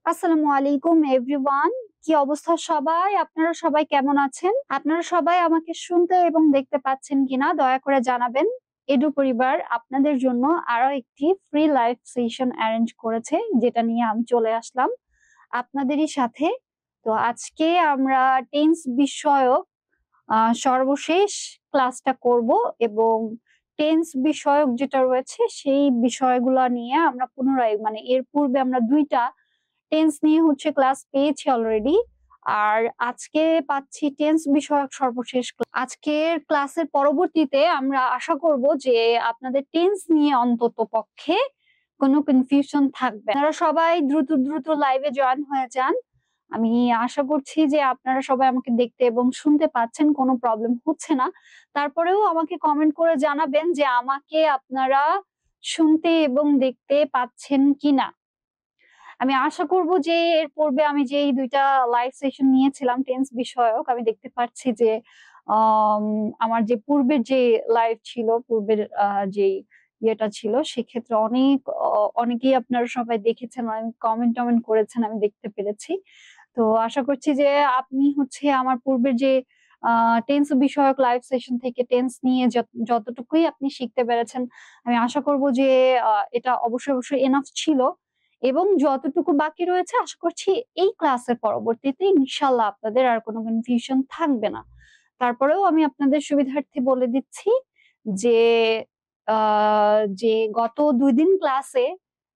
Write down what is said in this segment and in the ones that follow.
আসসালামু আলাইকুম এভরিওয়ান। কি অবস্থা সবাই? আপনারা সবাই কেমন আছেন? আপনারা সবাই আমাকে শুনতে এবং দেখতে পাচ্ছেন কিনা দয়া করে জানাবেন। এডু পরিবার আপনাদের জন্য আরো একটি ফ্রি লাইভ সেশন অ্যারেঞ্জ করেছে, যেটা নিয়ে আমি চলে আসলাম আপনাদেরই সাথে। তো আজকে আমরা টেন্স বিষয়ক সর্বশেষ ক্লাসটা করব এবং টেন্স বিষয়ক যেটা রয়েছে সেই বিষয়গুলো নিয়ে আমরা পুনরায় এর পূর্বে আমরা ২টা টেন্স নিয়ে ক্লাস পেয়েছি অলরেডি। আর আজকে পাচ্ছি টেন্স বিষয়ক সর্বশেষ আজকের ক্লাসের পরবর্তীতে আমরা আশা করব যে আপনাদের টেন্স নিয়ে অন্তত পক্ষে কোনো কনফিউশন থাকবে। আপনারা সবাই দ্রুত দ্রুত লাইভে জয়েন হয়ে যান। আমি আশা করছি যে আপনারা সবাই আমাকে দেখতে এবং শুনতে পাচ্ছেন, কোনো প্রবলেম হচ্ছে না। তারপরেও আমাকে কমেন্ট করে জানাবেন যে আমাকে আপনারা শুনতে এবং দেখতে পাচ্ছেন কিনা। আমি আশা করব যে এর পূর্বে আমি যে এই ২টা লাইভ সেশন নিয়েছিলাম টেন্স বিষয়ক, আমি দেখতে পাচ্ছি যে আমার যে পূর্বের যে লাইভ ছিল, পূর্বের যেই ইয়েটা ছিল, সেক্ষেত্রে অনেকেই আপনারা সবাই দেখেছেন, অনেক কমেন্ট করেছেন, আমি দেখতে পেরেছি। তো আশা করছি যে আপনি আমার পূর্বের যে টেন্স বিষয়ক লাইভ সেশন থেকে টেন্স নিয়ে যতটুকুই আপনি শিখতে পেরেছেন, আমি আশা করব যে এটা অবশ্যই এনাফ ছিল। এবং যতটুকু বাকি রয়েছে আশা করছি এই ক্লাসের পরবর্তীতে ইনশাল্লাহ আপনাদের আর কোনো কনফিউশন থাকবে না। তারপরেও আমি আপনাদের সুবিধার্থে বলে দিচ্ছি যে গত ২ দিন ক্লাসে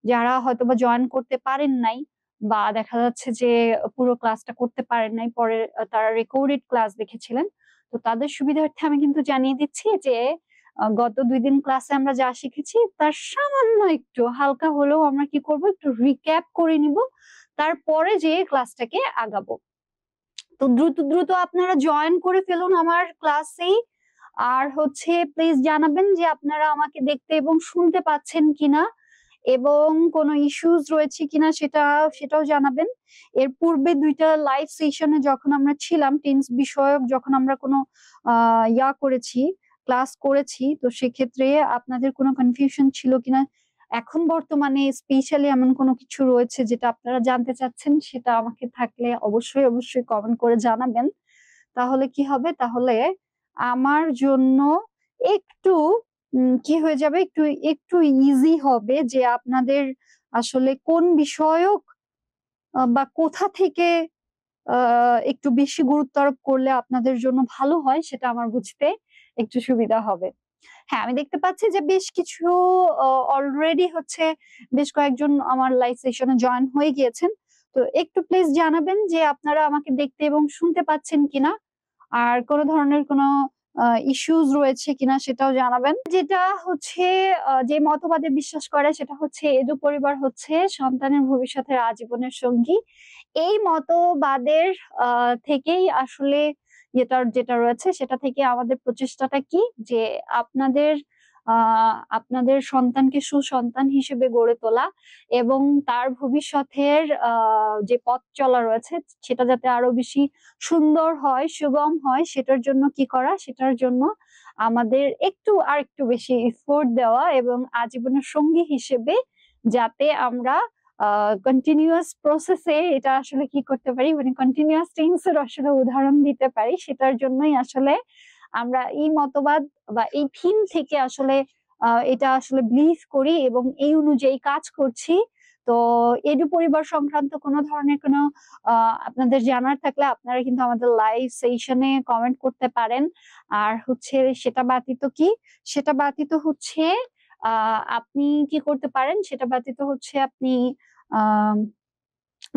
যারা হয়তোবা জয়েন করতে পারেন নাই বা দেখা যাচ্ছে যে পুরো ক্লাসটা করতে পারেন নাই, পরে তারা রেকর্ডেড ক্লাস দেখেছিলেন। তো তাদের সুবিধার্থে আমি কিন্তু জানিয়ে দিচ্ছি যে গত ২ দিন ক্লাসে আমরা যা শিখেছি তার সামান্য একটু হালকা হলেও আমরা কি করব, একটু রিক্যাপ করে নিব, তারপরে যেয়ে ক্লাসটাকে আগাবো। তো দ্রুত দ্রুত আপনারা জয়েন করে ফেলুন আমার ক্লাসে। আর প্লিজ জানাবেন যে আপনারা আমাকে দেখতে এবং শুনতে পাচ্ছেন কিনা এবং কোনো ইস্যুস রয়েছে কিনা সেটাও জানাবেন। এর পূর্বে ২টা লাইভ সেশনে যখন আমরা ছিলাম টেন্স বিষয়ক, যখন আমরা কোনো ক্লাস করেছি, তো সেক্ষেত্রে আপনাদের কোনো কনফিউশন ছিল কিনা, এখন বর্তমানে স্পেশালি এমন কোনো কিছু রয়েছে যেটা আপনারা জানতে চাচ্ছেন, সেটা আমাকে থাকলে অবশ্যই কমেন্ট করে জানাবেন। তাহলে কি হবে, তাহলে আমার জন্য একটু কি হয়ে যাবে, একটু একটু ইজি হবে যে আপনাদের আসলে কোন বিষয়ক বা কোথা থেকে একটু বেশি গুরুত্ব আরোপ করলে আপনাদের জন্য ভালো হয়, সেটা আমার বুঝতে একটু সুবিধা হবে। হ্যাঁ, আমি দেখতে পাচ্ছি যে বেশ কিছু অলরেডি বেশ কয়েকজন আমার লাইভ সেশনে জয়েন হয়ে গিয়েছেন। তো একটু প্লিজ জানাবেন যে আপনারা আমাকে দেখতে এবং শুনতে পাচ্ছেন কিনা, আর কোন ধরনের কোনো ইস্যুস রয়েছে কিনা সেটাও জানাবেন। যেটা যে মতবাদে বিশ্বাস করে সেটা এডু পরিবার সন্তানের ভবিষ্যতের আজীবনের সঙ্গী। এই মতবাদের থেকেই আসলে যেটা রয়েছে সেটা থেকে আমাদের প্রচেষ্টাটা কি, যে আপনাদের আপনাদের সন্তানকে সুসন্তান হিসেবে গড়ে তোলা এবং তার ভবিষ্যতের যে পথ চলা রয়েছে সেটা যাতে আরো বেশি সুন্দর হয়, সুগম হয়, সেটার জন্য কি করা, সেটার জন্য আমাদের আরেকটু বেশি এফোর্ট দেওয়া এবং আজীবনের সঙ্গী হিসেবে যাতে আমরা কন্টিনিউয়াস প্রসেসে এটা আসলে কি করতে পারি, কন্টিনিউয়াস টেন্সের আসলে উদাহরণ দিতে পারি, সেটার জন্যই আসলে আমরা এই মতবাদ বা এই থিম থেকে এটা আসলে বিলিভ করি এবং এই অনুযায়ী কাজ করছি। তো এডু পরিবার সংক্রান্ত কোনো ধরনের কোনো আপনাদের জানার থাকলে আপনারা কিন্তু আমাদের লাইভ সেশনে কমেন্ট করতে পারেন। আর সেটা ব্যতীত সেটা ব্যতীত আপনি কি করতে পারেন, সেটা ব্যতীত আপনি আহ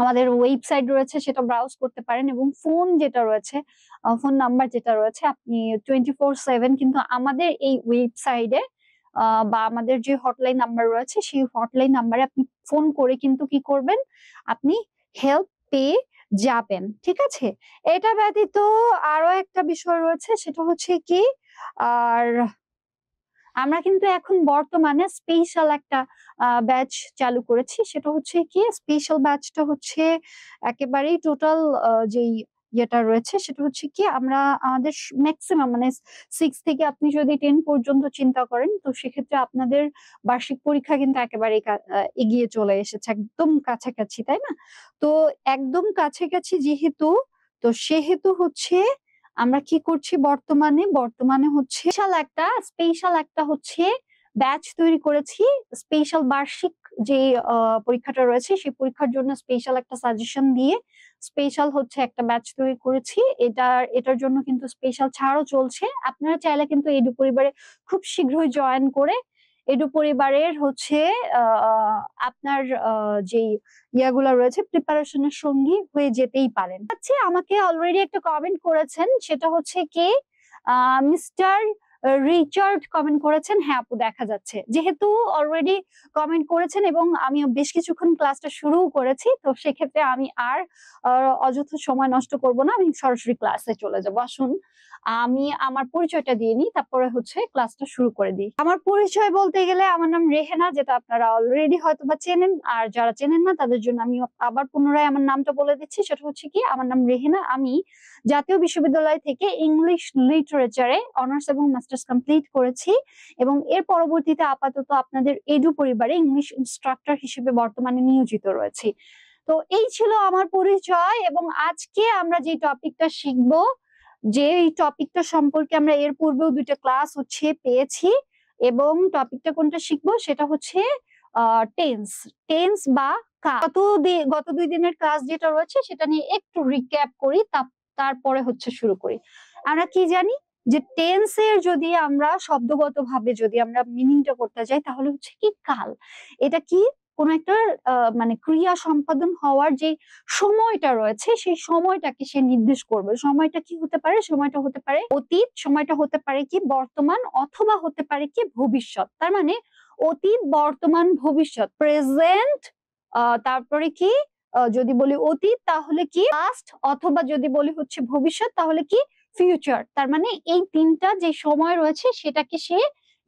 আমাদের ওয়েবসাইট রয়েছে সেটা ব্রাউজ করতে পারেন এবং ফোন যেটা রয়েছে, ফোন নাম্বার যেটা রয়েছে, আপনি 24/7 কিন্তু আমাদের এই ওয়েবসাইটে বা আমাদের যে হটলাইন নাম্বার রয়েছে সেই হটলাইন নাম্বারে আপনি ফোন করে কিন্তু কি করবেন, আপনি হেল্প পেয়ে যাবেন। ঠিক আছে? এটা ব্যতীত আরো একটা বিষয় রয়েছে, সেটা কি, আর আমরা কিন্তু এখন বর্তমানে স্পেশাল একটা ব্যাচ চালু করেছি। সেটা কি, স্পেশাল ব্যাচটা একেবারেই টোটাল যেই ইয়েটা রয়েছে সেটা হচ্ছে কি আমরা আমাদের ম্যাক্সিমাম মানে 6 থেকে আপনি যদি 10 পর্যন্ত চিন্তা করেন তো সেক্ষেত্রে আপনাদের বার্ষিক পরীক্ষা কিন্তু একেবারে এগিয়ে চলে এসেছে একদম কাছাকাছি, তাই না? তো একদম কাছাকাছি যেহেতু তো সেহেতু হচ্ছে আমরা কি করছি বর্তমানে হচ্ছে স্পেশাল একটা হচ্ছে ব্যাচ তৈরি করেছি। স্পেশাল বার্ষিক যে পরীক্ষাটা রয়েছে সেই পরীক্ষার জন্য স্পেশাল একটা সাজেশন দিয়ে স্পেশাল হচ্ছে একটা ব্যাচ তৈরি করেছি। এটার জন্য কিন্তু স্পেশাল ছাড়ও চলছে। আপনারা চাইলে কিন্তু এডু পরিবারে খুব শীঘ্রই জয়েন করে এডু পরিবারের হচ্ছে আপনার যেই ইয়াগুলা রয়েছে প্রিপারেশনের সঙ্গী হয়ে যেতেই পারেন। আচ্ছা, আমাকে অলরেডি একটা কমেন্ট করেছেন, সেটা হচ্ছে কি মিস্টার রিচার্ড কমেন্ট করেছেন। হ্যাঁ আপু, দেখা যাচ্ছে। যেহেতু অলরেডি কমেন্ট করেছেন এবং আমি বেশ কিছুক্ষণ ক্লাসটা শুরুও করেছি, তো সেক্ষেত্রে আমি আর অযথা সময় নষ্ট করব না, আমি সরাসরি ক্লাসে চলে যাব। আসুন আমি আমার পরিচয়টা দিয়ে নিই, তারপরে হচ্ছে ক্লাসটা শুরু করে দিই। আমার পরিচয় বলতে গেলে আমার নাম রেহেনা, যেটা আপনারা অলরেডি হয়তো বা চেনেন, আর যারা চেনেন না তাদের জন্য আমি আবার পুনরায় আমার নামটা বলে দিচ্ছি। সেটা হচ্ছে কি আমার নাম রেহেনা। আমি জাতীয় বিশ্ববিদ্যালয় থেকে ইংলিশ লিটারেচারে অনার্স এবং মাস্টার্স কমপ্লিট করেছি এবং এর পরবর্তীতে আপাতত আপনাদের এডু পরিবারে ইংলিশ ইনস্ট্রাক্টর হিসেবে বর্তমানে নিয়োজিত রয়েছি। তো এই ছিল আমার পরিচয় এবং আজকে আমরা যে টপিকটা শিখবো, যে টপিকটা সম্পর্কে আমরা এর পূর্বেও 2টা ক্লাস হচ্ছে পেয়েছি এবং টপিকটা কোনটা শিখবো সেটা হচ্ছে টেন্স বা গত 2 দিনের ক্লাস যেটা রয়েছে সেটা নিয়ে একটু রিক্যাপ করি, তারপরে হচ্ছে শুরু করি। আমরা কি জানি যে টেন্সের যদি আমরা শব্দগতভাবে যদি আমরা মিনিংটা করতে যাই তাহলে হচ্ছে কি কাল। এটা কি কোন একটা মানে ক্রিয়া সম্পাদন হওয়ার যে সময়টা রয়েছে সেই সময়টাকে সে নির্দেশ করবে। সময়টা কি হতে পারে? সময়টা হতে পারে অতীত, সময়টা হতে পারে কি বর্তমান, অথবা হতে পারে কি ভবিষ্যৎ। তার মানে অতীত, বর্তমান, ভবিষ্যৎ, প্রেজেন্ট, তারপরে কি যদি বলি অতীত তাহলে কি পাস্ট, অথবা যদি বলি হচ্ছে ভবিষ্যৎ তাহলে কি ফিউচার। তার মানে এই 3টা যে সময় রয়েছে সেটাকে সে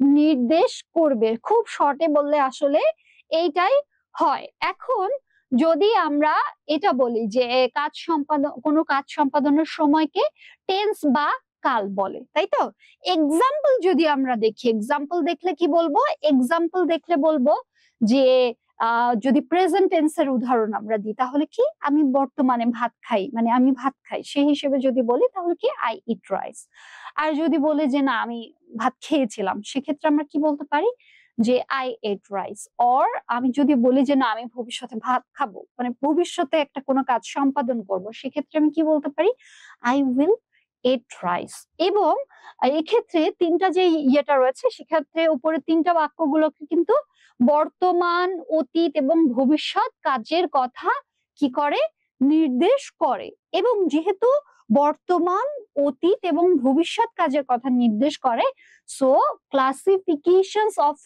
নির্দেশ করবে। খুব শর্টে বললে আসলে এইটাই হয়। এখন যদি আমরা এটা বলি যে কোনো কাজ সম্পাদনের সময়কে টেন্স বা কাল বলে, তাই তো? এক্সাম্পল যদি আমরা দেখি, এক্সাম্পল দেখলে কি বলবো? এক্সাম্পল দেখলে বলবো যে যদি প্রেজেন্ট টেন্সের উদাহরণ আমরা দিই তাহলে কি আমি বর্তমানে ভাত খাই, মানে আমি ভাত খাই সেই হিসেবে যদি বলি তাহলে কি আই ইট রাইস। আর যদি বলি যে না আমি ভাত খেয়েছিলাম সেক্ষেত্রে আমরা কি বলতে পারি যে আই এট রাইস। অর আমি যদি বলি যে না আমি ভবিষ্যতে ভাত খাবো, মানে ভবিষ্যতে একটা কোনো কাজ সম্পাদন করব, সেক্ষেত্রে আমি কি বলতে পারি আই উইল এট রাইস। এবং এক্ষেত্রে 3টা যে ইয়েটা রয়েছে সেক্ষেত্রে উপরে 3টা বাক্যগুলোকে কিন্তু বর্তমান, অতীত এবং ভবিষ্যৎ কাজের কথা কি করে নির্দেশ করে। এবং যেহেতু বর্তমান, অতীত এবং ভবিষ্যৎ কাজের কথা নির্দেশ করে, সো ক্লাসিফিকেশনস অফ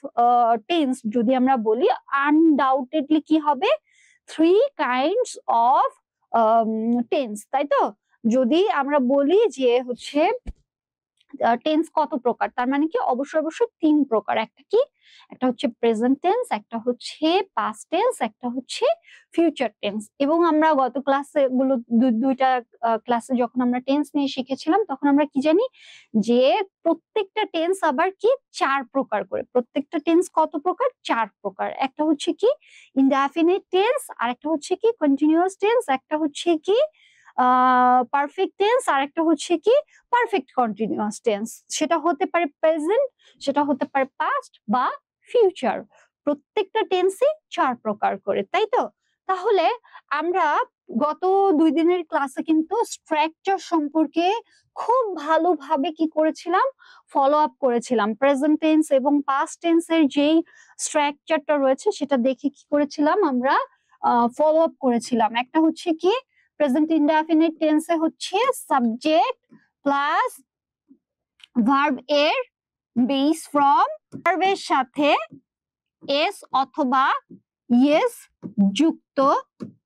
টেন্স যদি আমরা বলি আনডাউটেডলি কি হবে 3 কাইন্ডস অফ টেন্স, তাই তো? যদি আমরা বলি যে হচ্ছে টেন্স কত প্রকার, তার মানে কি অবশ্যই 3 প্রকার। একটা হচ্ছে প্রেজেন্ট টেন্স, একটা হচ্ছে পাস্ট টেন্স, একটা হচ্ছে ফিউচার টেন্স। এবং আমরা গত ক্লাসে গুলো 2টা ক্লাসে যখন আমরা টেন্স নিয়ে শিখেছিলাম তখন আমরা কি জানি যে প্রত্যেকটা টেন্স আবার কি 4 প্রকার করে। প্রত্যেকটা টেন্স কত প্রকার? 4 প্রকার। একটা হচ্ছে কি ইনডেফিনিট টেন্স, আর একটা হচ্ছে কি কন্টিনিউয়াস টেন্স, একটা হচ্ছে কি পারফেক্ট টেন্স, আর একটা হচ্ছে কি পারফেক্ট কন্টিনিউয়াস টেন্স। সেটা হতে পারে প্রেজেন্ট, সেটা হতে পারে পাস্ট বা ফিউচার। প্রত্যেকটা টেন্সই 4 প্রকার করে, তাই তো? তাহলে আমরা গত 2 দিনের ক্লাসে কিন্তু স্ট্রাকচার সম্পর্কে খুব ভালোভাবে কি করেছিলাম ফলো আপ করেছিলাম। প্রেজেন্ট টেন্স এবং পাস্ট টেন্সের যেই স্ট্রাকচারটা রয়েছে সেটা দেখে কি করেছিলাম আমরা ফলো আপ করেছিলাম। একটা হচ্ছে কি প্রেজেন্ট ইনডেফিনিট টেন্সে হচ্ছে সাবজেক্ট প্লাস ভার্ব এর বেস ফ্রম, ভার্বের সাথে এস অথবা ইয়েস যুক্ত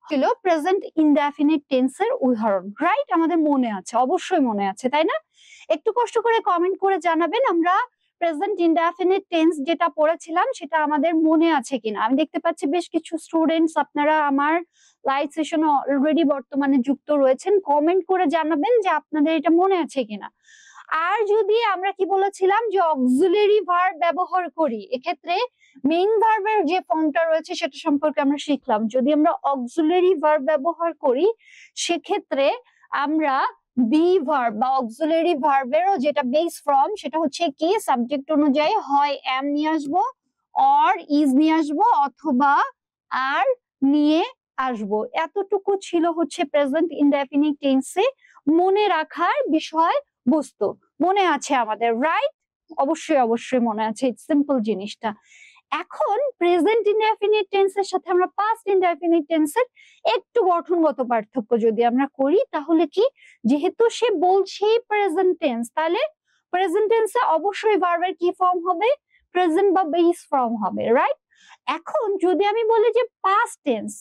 হলো প্রেজেন্ট ইনডেফিনিট টেন্সের উদাহরণ। রাইট? আমাদের মনে আছে, অবশ্যই মনে আছে, তাই না? একটু কষ্ট করে কমেন্ট করে জানাবেন আমরা প্রেজেন্ট ইনডেফিনিট টেন্স যেটা পড়েছিলাম সেটা আমাদের মনে আছে কিনা। আমি দেখতে পাচ্ছি বেশ কিছু স্টুডেন্টস আপনারা আমার লাইভ সেশনে অলরেডি বর্তমানে যুক্ত রয়েছেন। কমেন্ট করে জানাবেন যে আপনাদের এটা মনে আছে কিনা। আর যদি আমরা কি বলেছিলাম যে অক্সিলারি ভার্ব ব্যবহার করি, এক্ষেত্রে মেইন ভার্বের যে ফর্মটা রয়েছে সেটা সম্পর্কে আমরা শিখলাম। যদি আমরা অক্সিলারি ভার্ব ব্যবহার করি সেক্ষেত্রে আমরা বি ভার্ব বা অক্সিলারি ভার্বেরও যেটা বেস ফর্ম সেটা হচ্ছে কি সাবজেক্ট অনুযায়ী হয় এম নিয়ে আসবো, অর ইজ নিয়ে আসবো, অথবা আর নিয়ে আসবো। এতটুকু ছিল হচ্ছে প্রেজেন্ট ইনডেফিনিট টেন্সে মনে রাখার বিষয় বস্তু। মনে আছে আমাদের, রাইট? অবশ্যই অবশ্যই মনে আছে, সিম্পল জিনিসটা। এখন প্রেজেন্ট ইনডেফিনিট টেন্সের সাথে আমরা পাস্ট ইনডেফিনিট টেন্সের একটু গঠনগত পার্থক্য যদি আমরা করি, তাহলে কি, যেহেতু সে বলছে প্রেজেন্ট টেন্স, তাহলে প্রেজেন্ট টেন্সে অবশ্যই ভার্বের কি ফর্ম হবে? প্রেজেন্ট বা বেস ফর্ম হবে, রাইট? এখন যদি আমি বলি যে পাস্ট টেন্স,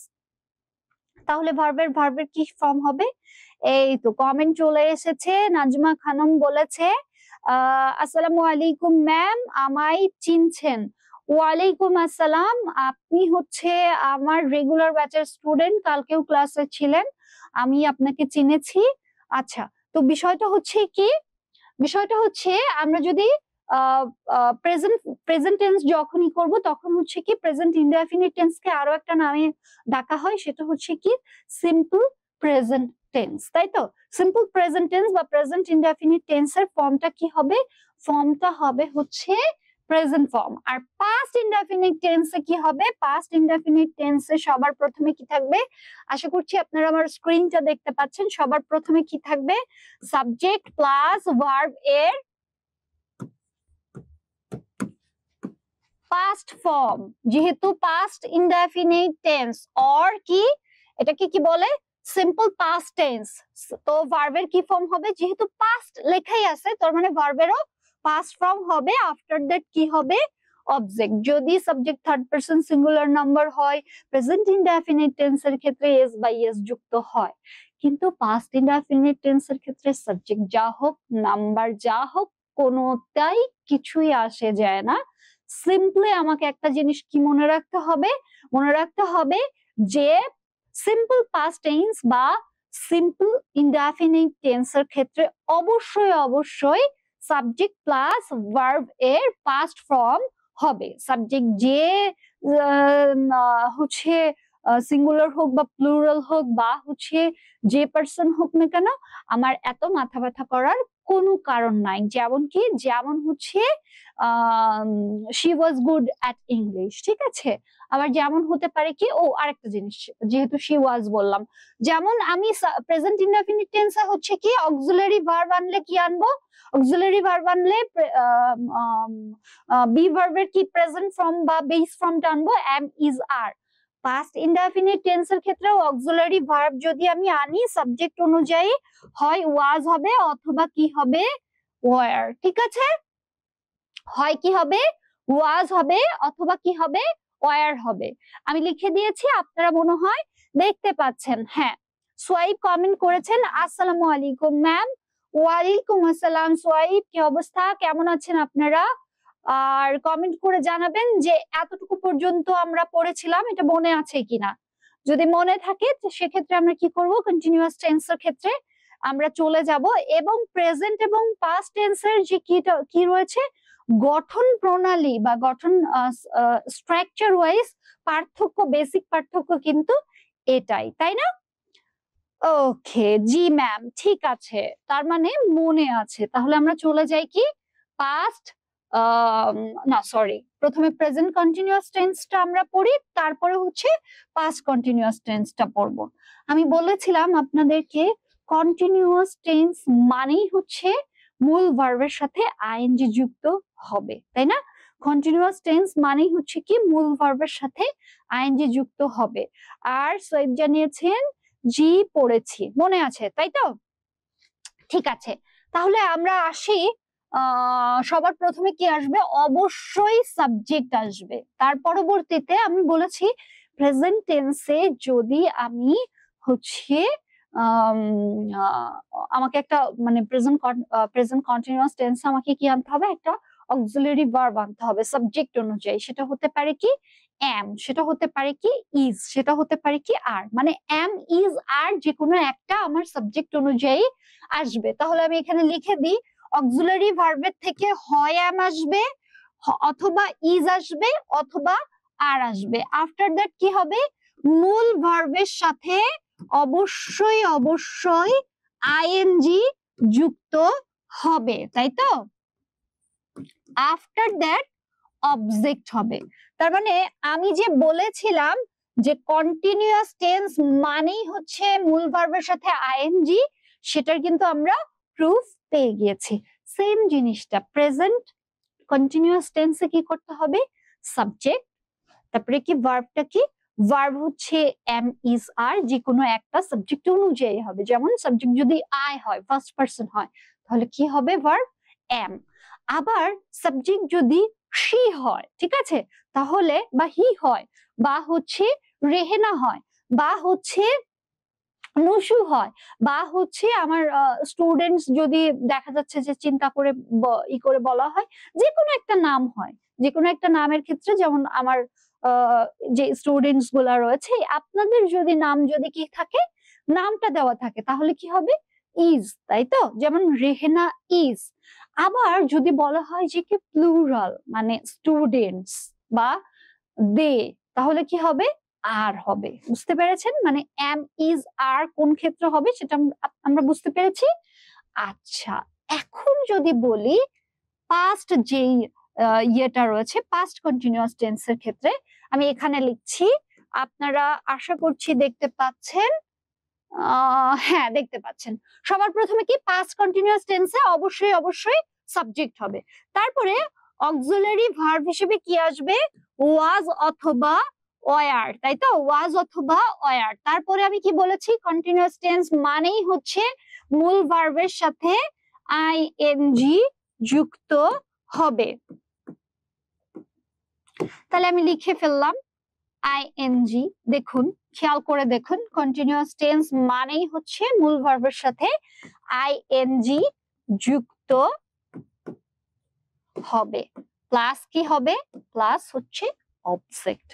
তাহলে ভার্বের কি ফর্ম হবে? এই তো কমেন্ট চলে এসেছে, নাজমা খানম বলেছে আসসালামু আলাইকুম ম্যাম, আমায় চিনছেন? ওয়ালাইকুম আসসালাম। আপনি হচ্ছে আমার রেগুলার ব্যাচের স্টুডেন্ট, কালকেও ক্লাসে ছিলেন, আমি আপনাকে চিনেছি। আচ্ছা, তো বিষয়টা হচ্ছে কি, বিষয়টা হচ্ছে আমরা যদি প্রেজেন্ট টেন্স যখনই করব তখন হচ্ছে কি প্রেজেন্ট ইনডেফিনিট টেন্সকে আরো একটা নামে ডাকা হয়, সেটা হচ্ছে কি সিম্পল প্রেজেন্ট টেন্স, তাই তো? সিম্পল প্রেজেন্ট টেন্স বা প্রেজেন্ট ইনডেফিনিট টেন্সের ফর্মটা কি হবে? ফর্মটা হবে হচ্ছে প্রেজেন্ট ফর্ম। আর পাস্ট ইনডেফিনিট টেন্সে কি হবে? পাস্ট ইনডেফিনিট টেন্সে সবার প্রথমে কি থাকবে? আশা করছি আপনারা আমার স্ক্রিনটা দেখতে পাচ্ছেন। সবার প্রথমে কি থাকবে? সাবজেক্ট প্লাস ভার্ব এর পাস্ট ফর্ম। যেহেতু পাস্ট ইনডেফিনিট টেন্স, অর কি এটাকে কি বলে? Simple past tense. তো ভার্বের কি ফর্ম হবে? যেহেতু পাস্ট লেখাই আছে তার মানে ভার্বেরও পাস্ট ফর্ম হবে। আফটার দ্যাট কি হবে? অবজেক্ট। যদি subject third person singular number হয়, প্রেজেন্ট ইনডেফিনিট টেন্সের ক্ষেত্রে এস বাই এস যুক্ত হয়। কিন্তু পাস্ট ইনডেফিনিট টেন্সের ক্ষেত্রে সাবজেক্ট যা হোক, নাম্বার যা হোক, কোনোটাই কিছুই আসে যায় না। সিম্পলি আমাকে একটা জিনিস কি মনে রাখতে হবে? মনে রাখতে হবে যে সিম্পল পাস্ট টেন্স বা সিম্পল ইনডেফিনিট টেন্সের ক্ষেত্রে অবশ্যই অবশ্যই সাবজেক্ট প্লাস ভার্ব এর পাস্ট ফর্ম হবে। সাবজেক্ট যে হচ্ছে সিঙ্গুলার হোক বা প্লুরাল হোক বা হচ্ছে যে পার্সন হোক না কেন, আমার এত মাথা ব্যথা করার কোনো কারণ নাই। যেমন কি, যেমন হচ্ছে she was good at English, ঠিক আছে? আবার যেমন হতে পারে কি, ও আরেকটা জিনিস, যেহেতু শি ওয়াজ বললাম, যেমন আমি প্রেজেন্ট ইনডেফিনিট টেন্সে হচ্ছে কি অক্সিলারি ভার্ব আনলে কি আনবো? অক্সিলারি ভার্ব আনলে বি ভার্বের কি প্রেজেন্ট ফর্ম বা বেস ফর্মটা আনবো? Am, is, are. Past indefinite টেন্সের ক্ষেত্রেও অক্সিলারি ভার্ব যদি আমি আনি সাবজেক্ট অনুযায়ী হয় ওয়াজ হবে অথবা কি হবে? ওয়ার, ঠিক আছে? হয় কি হবে? ওয়াজ হবে অথবা কি হবে? ওয়ার হবে। আমি লিখে দিয়েছি, আপনারা মনে হয় দেখতে পাচ্ছেন। হ্যাঁ, সোয়াইব কমেন্ট করেছেন আসসালামু আলাইকুম ম্যাম। ওয়ালাইকুম আসসালাম সোয়াইব, কি অবস্থা, কেমন আছেন আপনারা? আর কমেন্ট করে জানাবেন যে এতটুকু পর্যন্ত আমরা পড়েছিলাম এটা মনে আছে কিনা। যদি মনে থাকে সেক্ষেত্রে আমরা কি করব? কন্টিনিউয়াস টেন্সের ক্ষেত্রে আমরা চলে যাব এবং প্রেজেন্ট এবং পাস্ট টেন্সের যে কি রয়েছে গঠন প্রণালী বা গঠন স্ট্রাকচার ওয়াইজ পার্থক্য, বেসিক পার্থক্য কিন্তু এটাই, তাই না? ওকে, জি ম্যাম, ঠিক আছে, তার মানে মনে আছে। তাহলে আমরা চলে যাই কি পাস্ট, না সরি, প্রথমে প্রেজেন্ট কন্টিনিউয়াস টেন্সটা আমরা পড়ি, তারপরে হচ্ছে পাস্ট কন্টিনিউয়াস টেন্সটা পড়ব। আমি বলেছিলাম আপনাদেরকে কন্টিনিউয়াস টেন্স মানেই হচ্ছে মূল ভার্বের সাথে আইএনজি যুক্ত হবে, তাই না? কন্টিনিউয়াস টেন্স মানেই হচ্ছে কি মূল ভার্বের সাথে আইএনজি যুক্ত হবে। আর সোয়েব জানিয়েছেন জি পড়েছি, মনে আছে, তাই তো? ঠিক আছে, তাহলে আমরা আসি। সবার প্রথমে কি আসবে? অবশ্যই সাবজেক্ট আসবে। তার পরবর্তীতে আমি বলেছি প্রেজেন্ট টেন্সে যদি আমি হচ্ছে আমাকে একটা মানে প্রেজেন্ট কন্টিনিউয়াস টেন্সে আমাকে কি আনতে হবে? একটা অক্সিলারি ভার্ব আনতে হবে সাবজেক্ট অনুযায়ী। সেটা হতে পারে কি am, সেটা হতে পারে কি is, সেটা হতে পারে কি are। মানে am, is, are যে কোনো একটা আমার সাবজেক্ট অনুযায়ী আসবে। তাহলে আমি এখানে লিখে দিই অক্সিলারি ভার্বের থেকে হয় am আসবে, অথবা is আসবে, অথবা are আসবে। আফটার দ্যাট কি হবে, মূল ভার্বের সাথে অবশ্যই অবশ্যই আইএনজি যুক্ত হবে, তাই তো? আফটার দ্যাট অবজেক্ট হবে। তার মানে আমি যে বলেছিলাম যে কন্টিনিউয়াস টেন্স মানেই হচ্ছে মূল ভার্বের সাথে আইএনজি, সেটার কিন্তু আমরা প্রুফ পেয়ে গিয়েছি। সেম জিনিসটা প্রেজেন্ট কন্টিনিউয়াস টেন্সে কি করতে হবে, সাবজেক্ট, তারপরে কি ভার্বটা কি, ভার্ব হচ্ছে এম ইজ আর, যে কোনো একটা সাবজেক্ট অনুযায়ী হবে। যেমন সাবজেক্ট যদি আই হয়, ফার্স্ট পারসন হয়, তাহলে কি হবে ভার্ব এম। আবার সাবজেক্ট যদি শি হয়, ঠিক আছে, তাহলে বা হি হয়, বা হচ্ছে রেহেনা হয়, বা হচ্ছে নুসু হয়, বা হচ্ছে আমার স্টুডেন্টস যদি দেখা যাচ্ছে যে চিন্তা করে করে বলা হয়, যে কোনো একটা নাম হয়, যে কোনো একটা নামের ক্ষেত্রে, যেমন আমার যে স্টুডেন্টস গুলা রয়েছে, আপনাদের যদি নাম যদি কি থাকে, নামটা দেওয়া থাকে, তাহলে কি হবে ইজ, তাই তো? যেমন রেহেনা ইজ। আবার যদি বলা হয় যে কি প্লুরাল, মানে স্টুডেন্টস বা দে, তাহলে কি হবে আর হবে। বুঝতে পেরেছেন? মানে এম ইজ আর কোন ক্ষেত্রে হবে সেটা আমরা বুঝতে পেরেছি। আচ্ছা, এখন যদি বলি পাস্ট যেই ইয়েটা রয়েছে, পাস্ট কন্টিনিউয়াস টেন্সের ক্ষেত্রে আমি এখানে লিখছি, আপনারা আশা করছি দেখতে পাচ্ছেন। হ্যাঁ, দেখতে পাচ্ছেন। সবার প্রথমে কি পাস্ট কন্টিনিউয়াস টেন্সে অবশ্যই অবশ্যই সাবজেক্ট হবে। তারপরে অক্সিলারি ভার্ব হিসেবে কি আসবে, ওয়াজ অথবা ওয়ার, তাই তো? ওয়াজ অথবা ওয়ার। তারপরে আমি কি বলেছি, কন্টিনিউয়াস টেন্স মানেই হচ্ছে মূল ভার্বের সাথে আইএনজি যুক্ত হবে। তাহলে আমি লিখে ফেললাম আইএনজি। দেখুন, খেয়াল করে দেখুন, কন্টিনিউয়াস টেন্স মানেই হচ্ছে মূল ভার্বের সাথে আইএনজি যুক্ত হবে, প্লাস কি হবে, প্লাস হচ্ছে অবজেক্ট।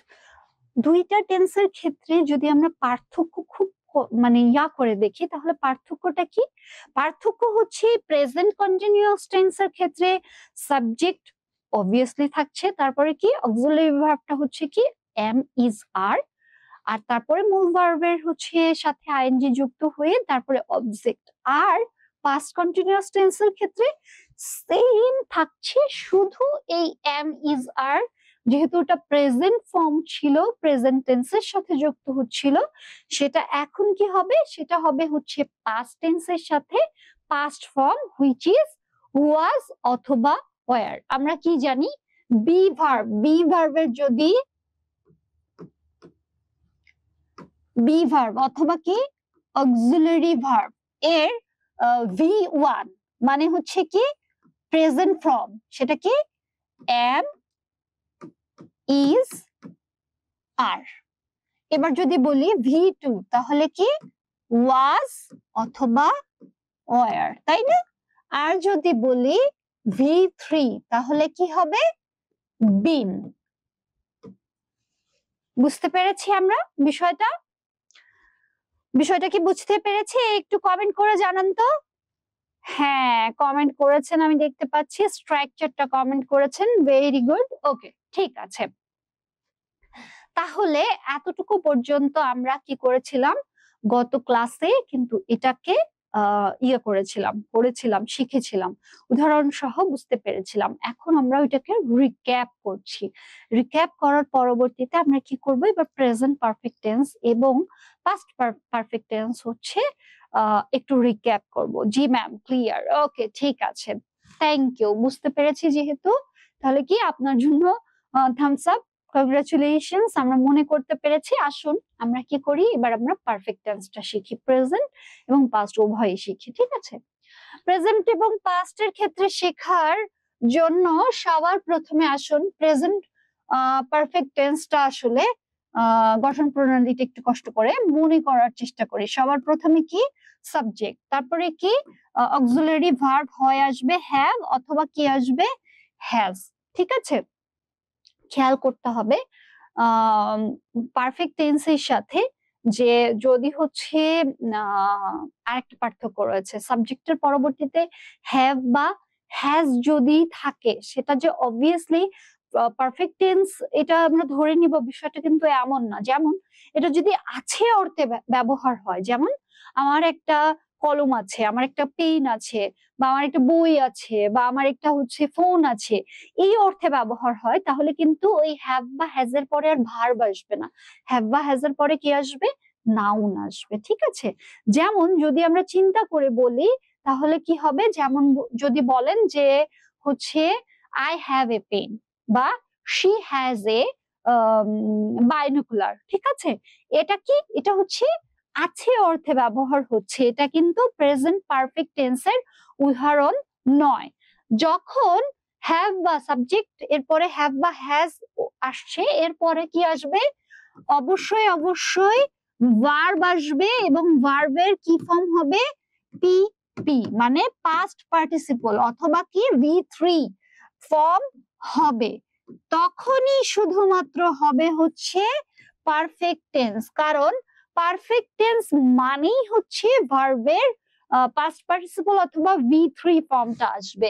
দুইটা টেন্সের ক্ষেত্রে যদি আমরা পার্থক্য খুব মানে করে দেখি, তাহলে পার্থক্যটা কি? পার্থক্য হচ্ছে প্রেজেন্ট কন্টিনিউয়াস টেন্সের ক্ষেত্রে সাবজেক্ট অবভিয়াসলি থাকছে, তারপরে কি অক্সিলারি ভার্বটা হচ্ছে কি এম ইজ আর, আর তারপরে মূল ভার্বের হচ্ছে সাথে আইএনজি যুক্ত হয়ে তারপরে অবজেক্ট। আর পাস্ট কন্টিনিউয়াস টেন্সের ক্ষেত্রে সেম থাকছে, শুধু এই এম ইজ আর, যেহেতু ওটা প্রেজেন্ট ফর্ম ছিল, প্রেজেন্ট টেন্সের সাথে যুক্ত হচ্ছিল, সেটা এখন কি হবে, সেটা হবে হচ্ছে পাস্ট টেন্সের সাথে past form, which is was অথবা ওয়ার। আমরা কি জানি, বি ভার্ব, বি ভার্বের যদি বি ভার্ব অথবা কি অক্সিলারি ভার্ব এর V1 মানে হচ্ছে কি প্রেজেন্ট ফর্ম, সেটা কি am, is, are। এবার যদি বলি V2 তাহলে কি was অথবা were, তাই না? আর যদি বলি V3 তাহলে কি হবে been। বুঝতে পেরেছি আমরা বিষয়টা? বিষয়টা কি বুঝতে পেরেছি? একটু কমেন্ট করে জানান তো। হ্যাঁ, কমেন্ট করেছেন, আমি দেখতে পাচ্ছি স্ট্রাকচারটা কমেন্ট করেছেন, ভেরি গুড। ওকে, ঠিক আছে। তাহলে এতটুকু পর্যন্ত আমরা কি করেছিলাম, গত ক্লাসে কিন্তু এটাকে করেছিলাম, শিখেছিলাম, উদাহরণ সহ বুঝতে পেরেছিলাম। এখন আমরা ওইটাকে রিক্যাপ করছি। রিক্যাপ করার পরবর্তীতে আমরা কি করব, এবার প্রেজেন্ট পারফেক্ট টেন্স এবং পাস্ট পারফেক্ট টেন্স হচ্ছে একটু রিক্যাপ করব। জি ম্যাম, ক্লিয়ার। ওকে, ঠিক আছে, থ্যাংক ইউ। বুঝতে পেরেছি যেহেতু, তাহলে কি আপনার জন্য থামস আপ, কংগ্রাচুলেশনস। আমরা মনে করতে পেরেছি। আসুন আমরা কি করি, এবার আমরা পারফেক্ট টেন্সটা শিখি, প্রেজেন্ট এবং পাস্ট উভয়ই শিখি, ঠিক আছে? প্রেজেন্ট এবং পাস্টের ক্ষেত্রে শেখার জন্য সবার প্রথমে আসুন প্রেজেন্ট পারফেক্ট টেন্সটা আসলে গঠন প্রণালীটা একটু কষ্ট করে মনে করার চেষ্টা করি। সবার প্রথমে কি সাবজেক্ট, তারপরে কি অক্সিলারি ভার্ব হয় আসবে হ্যাভ, অথবা কি আসবে হ্যাজ। ঠিক আছে, খেয়াল করতে হবে পারফেক্ট টেন্সের সাথে যে যদি হচ্ছে আরেকটা পার্থক্য রয়েছে, সাবজেক্টের পরবর্তীতে হ্যাভ বা হ্যাজ যদি থাকে সেটা যে অবভিয়াসলি পারফেক্ট টেন্স এটা আমরা ধরে নিব, বিষয়টা কিন্তু এমন না। যেমন এটা যদি আছে অর্থে ব্যবহার হয়, যেমন আমার একটা কলম আছে, আমার একটা পেন আছে, বা আমার একটা বই আছে, বা আমার একটা হচ্ছে ফোন আছে, এই অর্থে ব্যবহার হয়, তাহলে কিন্তু ওই হ্যাভ বা হ্যাজ এর পরে আর ভার্ব আসবে না, হ্যাভ বা হ্যাজ এর পরে কি আসবে, নাউন আসবে। ঠিক আছে, যেমন যদি আমরা চিন্তা করে বলি তাহলে কি হবে, যেমন যদি বলেন যে হচ্ছে আই হ্যাভ এ পেন বা শি হ্যাজ এ বাইনোকুলার। ঠিক আছে, এটা কি, এটা হচ্ছে আছে অর্থে ব্যবহার হচ্ছে, এটা কিন্তু প্রেজেন্ট পারফেক্ট টেন্সের উদাহরণ নয়। যখন হ্যাভ বা সাবজেক্ট এরপরে হ্যাভ বা হ্যাজ আসছে, এরপরে কি আসবে, অবশ্যই অবশ্যই ভার্ব আসবে, এবং ভার্বের কি ফর্ম হবে, পি পি, মানে পাস্ট পার্টিসিপল অথবা কি V3 ফর্ম হবে। তখনই শুধুমাত্র হবে হচ্ছে পারফেক্ট টেন্স, কারণ পারফেক্ট টেন্স মানেই হচ্ছে ভার্বের পাস্ট পার্টিসিপল অথবা V3 ফর্মটা আসবে।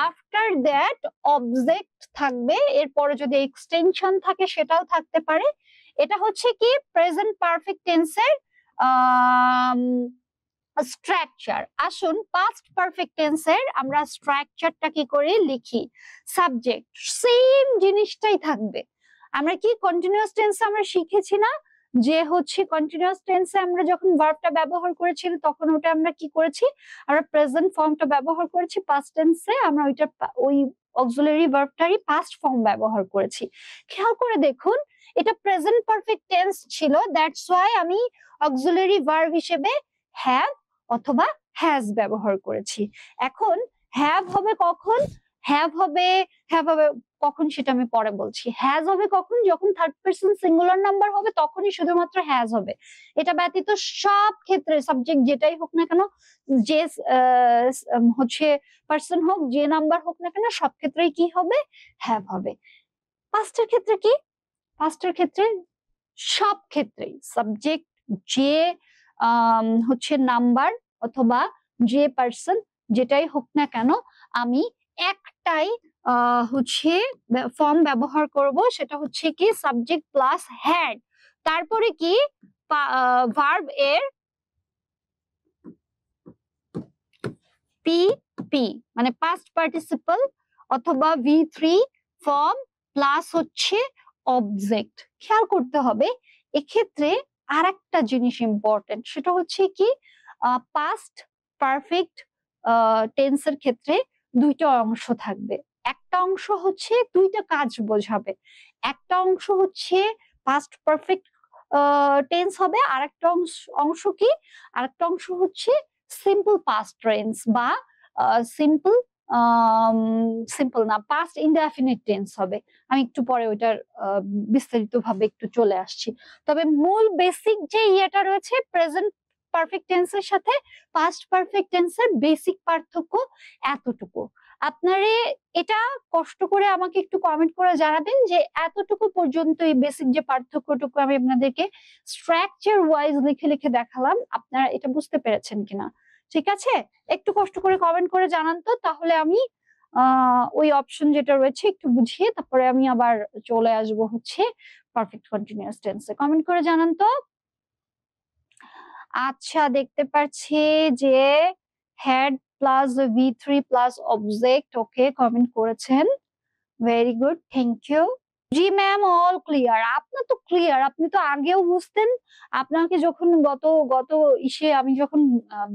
আফটার দ্যাট অবজেক্ট থাকবে, এরপরে যদি এক্সটেনশন থাকে সেটাও থাকতে পারে। এটা হচ্ছে কি প্রেজেন্ট পারফেক্ট টেন্সের স্ট্রাকচার। আসুন পাস্ট পারফেক্ট টেন্সের আমরা স্ট্রাকচারটা কি করে লিখি। সাবজেক্ট সেম জিনিসটাই থাকবে। আমরা কি কন্টিনিউয়াস টেন্স আমরা শিখেছি না, যে হচ্ছে কন্টিনিউয়াস টেন্সে আমরা যখন ভার্বটা ব্যবহার করেছি তখন ওটা আমরা কি করেছি, আমরা প্রেজেন্ট ফর্মটা ব্যবহার করেছি, পাস্ট টেন্সে আমরা ওইটা ওই অক্সিলারি ভার্বটারই পাস্ট ফর্ম ব্যবহার করেছি। খেয়াল করে দেখুন, এটা প্রেজেন্ট পারফেক্ট টেন্স ছিল, দ্যাটস ওয়াই আমি অক্সিলারি ভার্ব হিসেবে হ্যাভ অথবা হ্যাজ ব্যবহার করেছি। এখন হ্যাভ হবে কখন, হ্যাভ হবে কখন সেটা আমি পরে বলছি। হ্যাজ হবে কখন, যখন থার্ড পারসন সিঙ্গুলার নাম্বার হবে তখনই শুধুমাত্র হ্যাজ হবে। এটা ব্যতীত সব ক্ষেত্রে সাবজেক্ট যেটাই হোক না কেন, যে হচ্ছে পার্সন হোক, যে নাম্বার হোক না কেন, সব ক্ষেত্রেই কি হবে, হ্যাভ হবে। পাস্টের ক্ষেত্রে কি, পাস্টের ক্ষেত্রে সব ক্ষেত্রেই সাবজেক্ট যে হচ্ছে নাম্বার অথবা যে পার্সন যেটাই হোক না কেন, আমি একটাই হচ্ছে ফর্ম ব্যবহার করব, সেটা হচ্ছে কি সাবজেক্ট প্লাস হ্যাড, তারপরে কি ভার্ব এর পি পি, মানে পাস্ট পার্টিসিপল অথবা V3 ফর্ম প্লাস হচ্ছে অবজেক্ট। খেয়াল করতে হবে এক্ষেত্রে আর একটা জিনিস ইম্পর্টেন্ট, সেটা হচ্ছে কি পাস্ট পারফেক্ট টেন্সের ক্ষেত্রে দুইটা অংশ থাকবে। একটা অংশ হচ্ছে দুইটা কাজ বোঝাবে, একটা অংশ হচ্ছে পাস্ট পারফেক্ট টেন্স হবে, আর একটা অংশ কি, আরেকটা অংশ হচ্ছে সিম্পল পাস্ট টেন্স বা সিম্পল সিম্পল না পাস্ট ইনডেফিনিট টেন্স হবে। আমি একটু পরে ওইটার বিস্তারিত ভাবে একটু চলে আসছি। তবে মূল বেসিক যে ইয়েটা রয়েছে প্রেজেন্ট পারফেক্ট টেন্সের সাথে পাস্ট পারফেক্ট টেন্সের বেসিক পার্থক্য এতটুকু। আপনারে এটা কষ্ট করে আমাকে একটু কমেন্ট করে জানাবেন যে এতটুকু পর্যন্ত এই বেসিক যে পার্থক্যটুকু আমি আপনাদেরকে স্ট্রাকচার ওয়াইজ লিখে লিখে দেখালাম, আপনারা এটা বুঝতে পেরেছেন কিনা। ঠিক আছে, একটু কষ্ট করে কমেন্ট করে জানান তো, তাহলে আমি ওই অপশন যেটা রয়েছে একটু বুঝিয়ে তারপরে আমি আবার চলে আসব হচ্ছে পারফেক্ট কন্টিনিউয়াস টেন্সে। কমেন্ট করে জানান তো। আচ্ছা, দেখতে পাচ্ছি যে head plus V3 plus object, okay comment করেছেন, ভেরি গুড, থ্যাংক ইউ। জি ম্যাম, অল ক্লিয়ার। আপনার তো ক্লিয়ার, আপনি তো আগেও বুঝতেন। আপনাকে যখন গত গত ইসে আমি যখন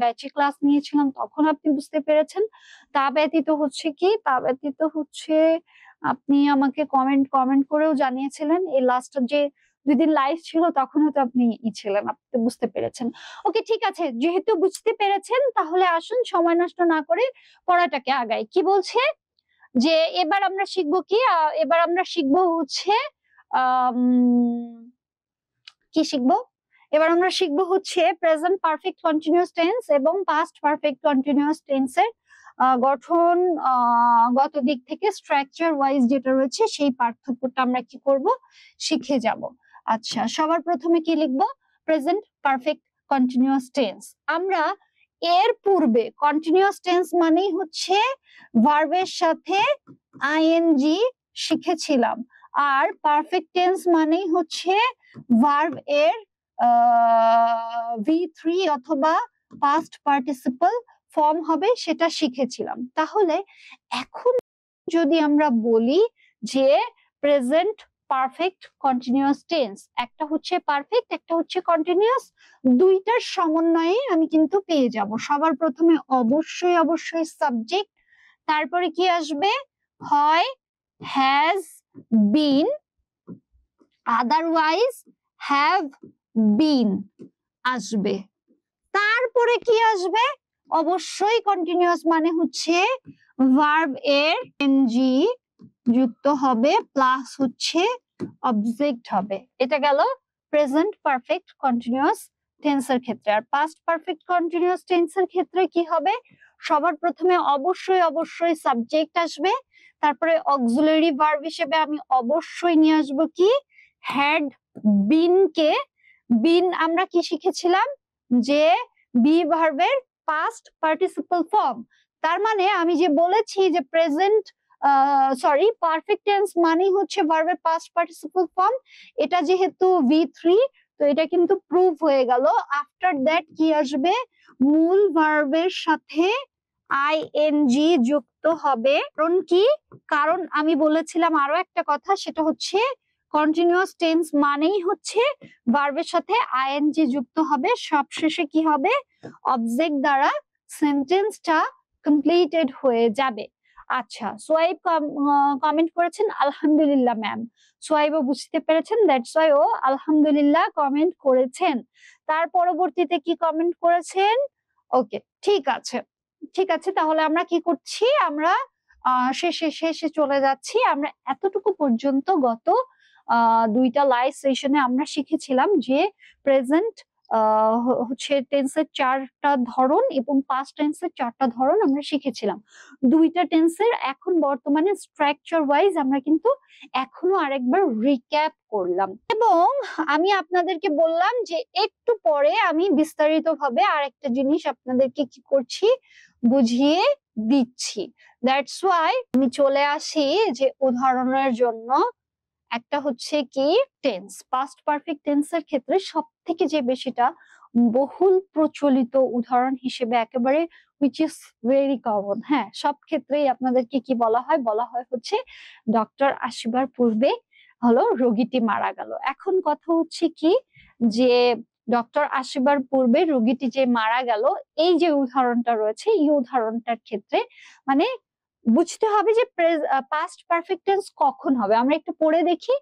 ব্যাচে ক্লাস নিয়েছিলাম তখন আপনি বুঝতে পেরেছেন। তা ব্যতীত হচ্ছে কি, তা ব্যতীত হচ্ছে আপনি আমাকে কমেন্ট কমেন্ট করেও জানিয়েছিলেন। এই লাস্ট যে 2 দিন লাইভ ছিল তখনও তো আপনি ছিলেন, আপনি তো বুঝতে পেরেছেন। ওকে ঠিক আছে, যেহেতু বুঝতে পেরেছেন তাহলে আসুন সময় নষ্ট না করে পড়াটাকে আগাই। কি বলছে যে এবার আমরা শিখবো কি, এবার আমরা শিখবো হচ্ছে কি শিখবো, এবার আমরা শিখবো হচ্ছে প্রেজেন্ট পারফেক্ট কন্টিনিউয়াস টেন্স এবং পাস্ট পারফেক্ট কন্টিনিউয়াস টেন্সের গঠন গত দিক থেকে স্ট্রাকচার ওয়াইজ যেটা রয়েছে সেই পার্থক্যটা আমরা কি করব, শিখে যাব। আচ্ছা, সবার প্রথমে কি লিখবো? Present perfect continuous tense. আমরা এর পূর্বে কন্টিনিউয়াস টেন্স মানেই হচ্ছে ভার্বের সাথে আইএনজি শিখেছিলাম, আর পারফেক্ট টেন্স মানেই হচ্ছে ভার্ব এর V3 অথবা পাস্ট পার্টিসিপল ফর্ম হবে, সেটা শিখেছিলাম। তাহলে এখন যদি আমরা বলি যে প্রেজেন্ট পারফেক্ট কন্টিনিউয়াস টেন্স, একটা হচ্ছে পারফেক্ট, একটা হচ্ছে কন্টিনিউয়াস, দুইটার সমন্বয়ে আমি কিন্তু পেয়ে যাব। সবার প্রথমে অবশ্যই অবশ্যই সাবজেক্ট, তারপরে কি আসবে? হয় has been, otherwise have been আসবে। তারপরে কি আসবে? অবশ্যই কন্টিনিউয়াস মানে হচ্ছে ভার্ব এর এনজি যুক্ত হবে প্লাস হচ্ছে অবজেক্ট হবে। এটা গেল প্রেজেন্ট পারফেক্ট কন্টিনিউয়াস টেন্সের ক্ষেত্রে। আর পাস্ট পারফেক্ট কন্টিনিউয়াস টেন্সের ক্ষেত্রে কি হবে? সবার প্রথমে অবশ্যই অবশ্যই সাবজেক্ট আসবে, তারপরে অক্সিলারি ভার্ব হিসেবে আমি অবশ্যই নিয়ে আসবো কি? হ্যাড বিন কে। বিন আমরা কি শিখেছিলাম? যে বি ভার্বের পাস্ট পার্টিসিপল ফর্ম। তার মানে আমি যে বলেছি যে প্রেজেন্ট পারফেক্ট টেন্স মানে হচ্ছে ভার্বের পাস্ট পার্টিসিপল ফর্ম, এটা যেহেতু V3, তো এটা কিন্তু প্রুভ হয়ে গেল। আফটার দ্যাট কি আসবে? মূল ভার্বের সাথে আইএনজি যুক্ত হবে। কারণ কি? কারণ আমি বলেছিলাম আরো একটা কথা, সেটা হচ্ছে কন্টিনিউয়াস টেন্স মানেই হচ্ছে ভার্বের সাথে আইএনজি যুক্ত হবে, সবশেষে কি হবে? অবজেক্ট দ্বারা সেন্টেন্সটা কমপ্লিটেড হয়ে যাবে। আচ্ছা, সোয়াইব কমেন্ট করেছেন আলহামদুলিল্লাহ ম্যাম। সোয়াইবও বুঝতে পেরেছেন, দ্যাটস ওয়াই ও আলহামদুলিল্লাহ কমেন্ট করেছেন। তার পরবর্তীতে কি কমেন্ট করেছেন? ওকে, ঠিক আছে ঠিক আছে, তাহলে আমরা কি করছি? আমরা শেষে শেষে চলে যাচ্ছি। আমরা এতটুকু পর্যন্ত গত দুইটা লাইভ সেশনে আমরা শিখেছিলাম যে প্রেজেন্ট হচ্ছে টেন্সের চারটা ধরন এবং পাস্ট টেন্সের চারটা ধরন আমরা শিখেছিলাম। দুইটা টেন্সের এখন বর্তমানে স্ট্রাকচার ওয়াইজ আমরা কিন্তু এখনো আরেকবার রিক্যাপ করলাম, এবং আমি আপনাদেরকে বললাম যে একটু পরে আমি বিস্তারিতভাবে আরেকটা জিনিস আপনাদেরকে কি করছি, বুঝিয়ে দিচ্ছি। দ্যাটস ওয়াই আমি চলে আসি যে উদাহরণের জন্য। একটা হচ্ছে কি টেন্স, পাস্ট পারফেক্ট টেন্সের ক্ষেত্রে সব থেকে যে বেশিটা বহুল প্রচলিত উদাহরণ হিসেবে একেবারে which is very common, হ্যাঁ, সব ক্ষেত্রেই আপনাদেরকে কি বলা হয়? বলা হয় হচ্ছে ডক্টর আসিবার পূর্বে হলো রোগীটি মারা গেল। এখন কথা হচ্ছে কি যে ডক্টর আসিবার পূর্বে রোগীটি যে মারা গেল, এই যে উদাহরণটা রয়েছে, এই উদাহরণটার ক্ষেত্রে মানে বুঝতে হবে যে পাস্ট পারফেক্ট টেন্স কখন হবে। আমরা একটু পড়ে দেখি।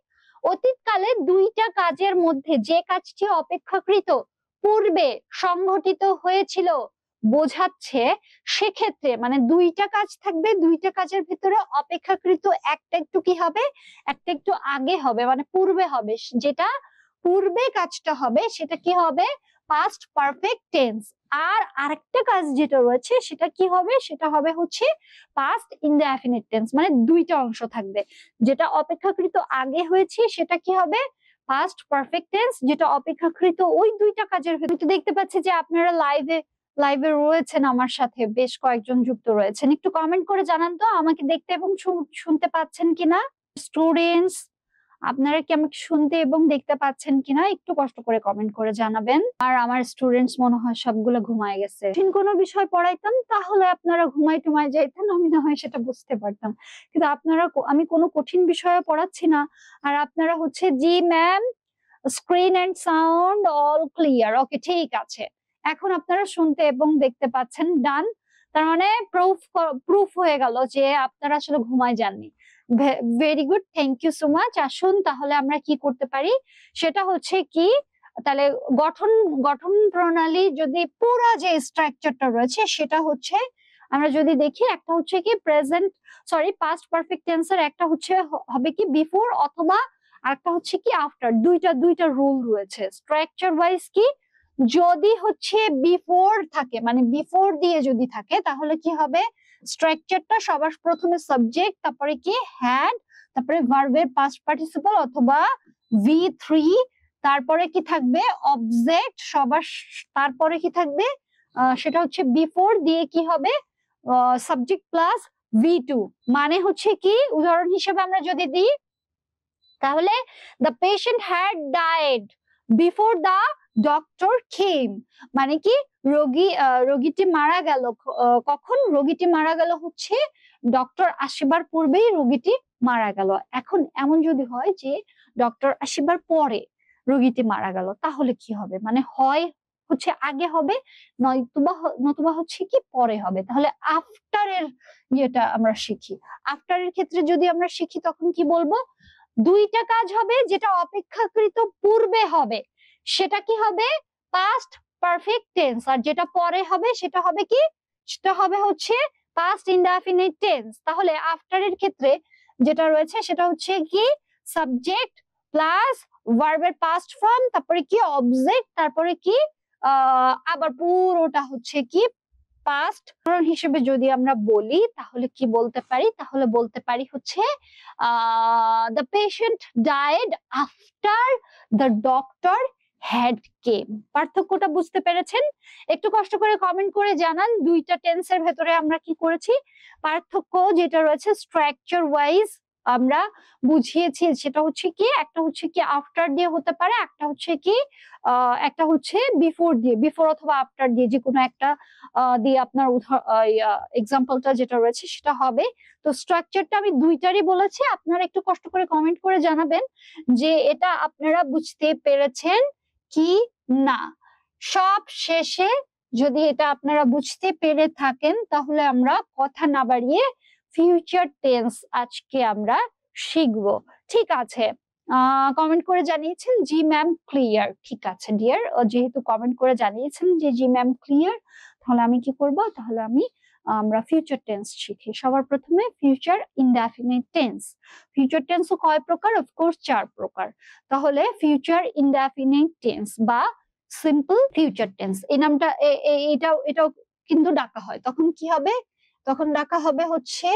অতীতকালে দুইটা কাজের মধ্যে যে কাজটি অপেক্ষাকৃত পূর্বে সংঘটিত হয়েছিল বোঝাচ্ছে, সেক্ষেত্রে মানে দুইটা কাজ থাকবে, দুইটা কাজের ভিতরে অপেক্ষাকৃত একটা একটু কি হবে? একটা একটু আগে হবে, মানে পূর্বে হবে। যেটা পূর্বে কাজটা হবে সেটা কি হবে? Past perfect tense. আর আরেকটা কাজ যেটা রয়েছে সেটা কি হবে? সেটা হবে হচ্ছে পাস্ট ইনডেফিনিট টেন্স। মানে দুইটা অংশ থাকবে, যেটা অপেক্ষাকৃত আগে হয়েছে সেটা কি হবে? Past perfect tense. যেটা অপেক্ষাকৃত ওই দুইটা কাজের ভিতরে। দেখতে পাচ্ছি যে আপনারা লাইভে রয়েছেন, আমার সাথে বেশ কয়েকজন যুক্ত রয়েছেন। একটু কমেন্ট করে জানান তো আমাকে দেখতে এবং শুনতে পাচ্ছেন কিনা। স্টুডেন্টস, আপনারা কি আমাকে শুনতে এবং দেখতে পাচ্ছেন কিনা একটু কষ্ট করে কমেন্ট করে জানাবেন। আর আমার স্টুডেন্টস মনে হয় সবগুলো ঘুমায় গেছে। কঠিন কোনো বিষয় পড়াইতাম তাহলে আপনারা ঘুমায় টুমায় যাইতেন, আমি না হয় সেটা বুঝতে পারতাম, কিন্তু আপনারা, আমি কোনো কঠিন বিষয়ে পড়াচ্ছি না, আর আপনারা হচ্ছে জি ma'am, screen and sound all clear. Okay, ঠিক আছে, এখন আপনারা শুনতে এবং দেখতে পাচ্ছেন। ডান। তার মানে প্রুফ হয়ে গেল যে আপনারা আসলে ঘুমায় যাননি। Very good, thank you so much. আসুন তাহলে আমরা কি করতে পারি, সেটা হচ্ছে কি, তাহলে গঠন প্রণালী যদি পুরো যে স্ট্রাকচারটা রয়েছে সেটা হচ্ছে আমরা যদি দেখি, একটা হচ্ছে কি পাস্ট পারফেক্ট টেন্সের একটা হচ্ছে হবে কি বিফোর অথবা আরেকটা হচ্ছে কি আফটার। দুইটা রুল রয়েছে স্ট্রাকচার ওয়াইজ। কি যদি হচ্ছে বিফোর থাকে, মানে বিফোর দিয়ে যদি থাকে, তাহলে কি হবে, স্ট্রাকচারটা সবার প্রথমে সাবজেক্ট, তারপরে কি হ্যাড, তারপরে ভার্বের পাস্ট পার্টিসিপল অথবা V3, তারপরে কি থাকবে অবজেক্ট সবার, তারপরে কি থাকবে সেটা হচ্ছে বিফোর দিয়ে কি হবে সাবজেক্ট প্লাস V2। মানে হচ্ছে কি, উদাহরণ হিসেবে আমরা যদি দিই, তাহলে the patient had died before the doctor came. মানে কি, রোগীটি মারা গেল, কখন রোগীটি মারা গেল হচ্ছে ডক্টর আসিবার পূর্বেই রোগীটি মারা গেল। এখন এমন যদি হয় যে ডক্টর আসিবার পরে রোগীটি মারা গেল, তাহলে কি হবে, মানে হয় হচ্ছে আগে হবে, নতুবা হচ্ছে কি পরে হবে। তাহলে আফটারের ইয়েটা আমরা শিখি, আফটারের ক্ষেত্রে যদি আমরা শিখি তখন কি বলবো, দুইটা কাজ হবে, যেটা অপেক্ষাকৃত পূর্বে হবে সেটা কি হবে পাস্ট পারফেক্ট টেন্স, আর যেটা পরে হবে সেটা হবে কি, সেটা হবে হচ্ছে পাস্ট ইনডেফিনিট টেন্স। তাহলে আফটারের ক্ষেত্রে যেটা রয়েছে সেটা হচ্ছে কি সাবজেক্ট প্লাস ভার্বের পাস্ট ফর্ম, তারপরে কি অবজেক্ট, তারপরে কি আবার পুরোটা হচ্ছে কি পাস্ট। উদাহরণ হিসেবে যদি আমরা বলি তাহলে কি বলতে পারি, তাহলে বলতে পারি হচ্ছে the patient died after the doctor had came. পার্থক্যটা বুঝতে পেরেছেন? একটু কষ্ট করে কমেন্ট করে জানান দুইটা টেন্সের ভেতরে আমরা কি করেছি, পার্থক্য যেটা রয়েছে স্ট্রাকচার ওয়াইজ আমরা বুঝিয়েছি। সেটা হচ্ছে কি, একটা হচ্ছে কি আফটার দিয়ে হতে পারে, একটা হচ্ছে কি একটা হচ্ছে বিফোর দিয়ে, বিফোর অথবা আফটার দিয়ে যে কোনো একটা দিয়ে আপনার এক্সাম্পলটা যেটা রয়েছে সেটা হবে। তো স্ট্রাকচারটা আমি দুইটারই বলেছি, আপনারা একটু কষ্ট করে কমেন্ট করে জানাবেন যে এটা আপনারা বুঝতে পেরেছেন কি না। সব শেষে যদি এটা আপনারা বুঝতে পেরে থাকেন তাহলে আমরা কথা না বাড়িয়ে ফিউচার টেন্স আজকে আমরা শিখবো। ঠিক আছে, কমেন্ট করে জানিয়েছেন জি ম্যাম ক্লিয়ার। ঠিক আছে ডিয়ার, যেহেতু কমেন্ট করে জানিয়েছেন যে জি ম্যাম ক্লিয়ার, তাহলে আমি কি করব, তাহলে আমরা ফিউচার টেন্স শিখি। সবার প্রথমে ফিউচার ইনডেফিনিট টেন্স। ফিউচার টেন্সও কয় প্রকার, অফকোর্স 4 প্রকার। তাহলে ফিউচার ইনডেফিনিট টেন্স বা সিম্পল ফিউচার টেন্স, এই নামটা এটাও কিন্তু ডাকা হয়। তখন কি হবে, তখন ডাকা হবে হচ্ছে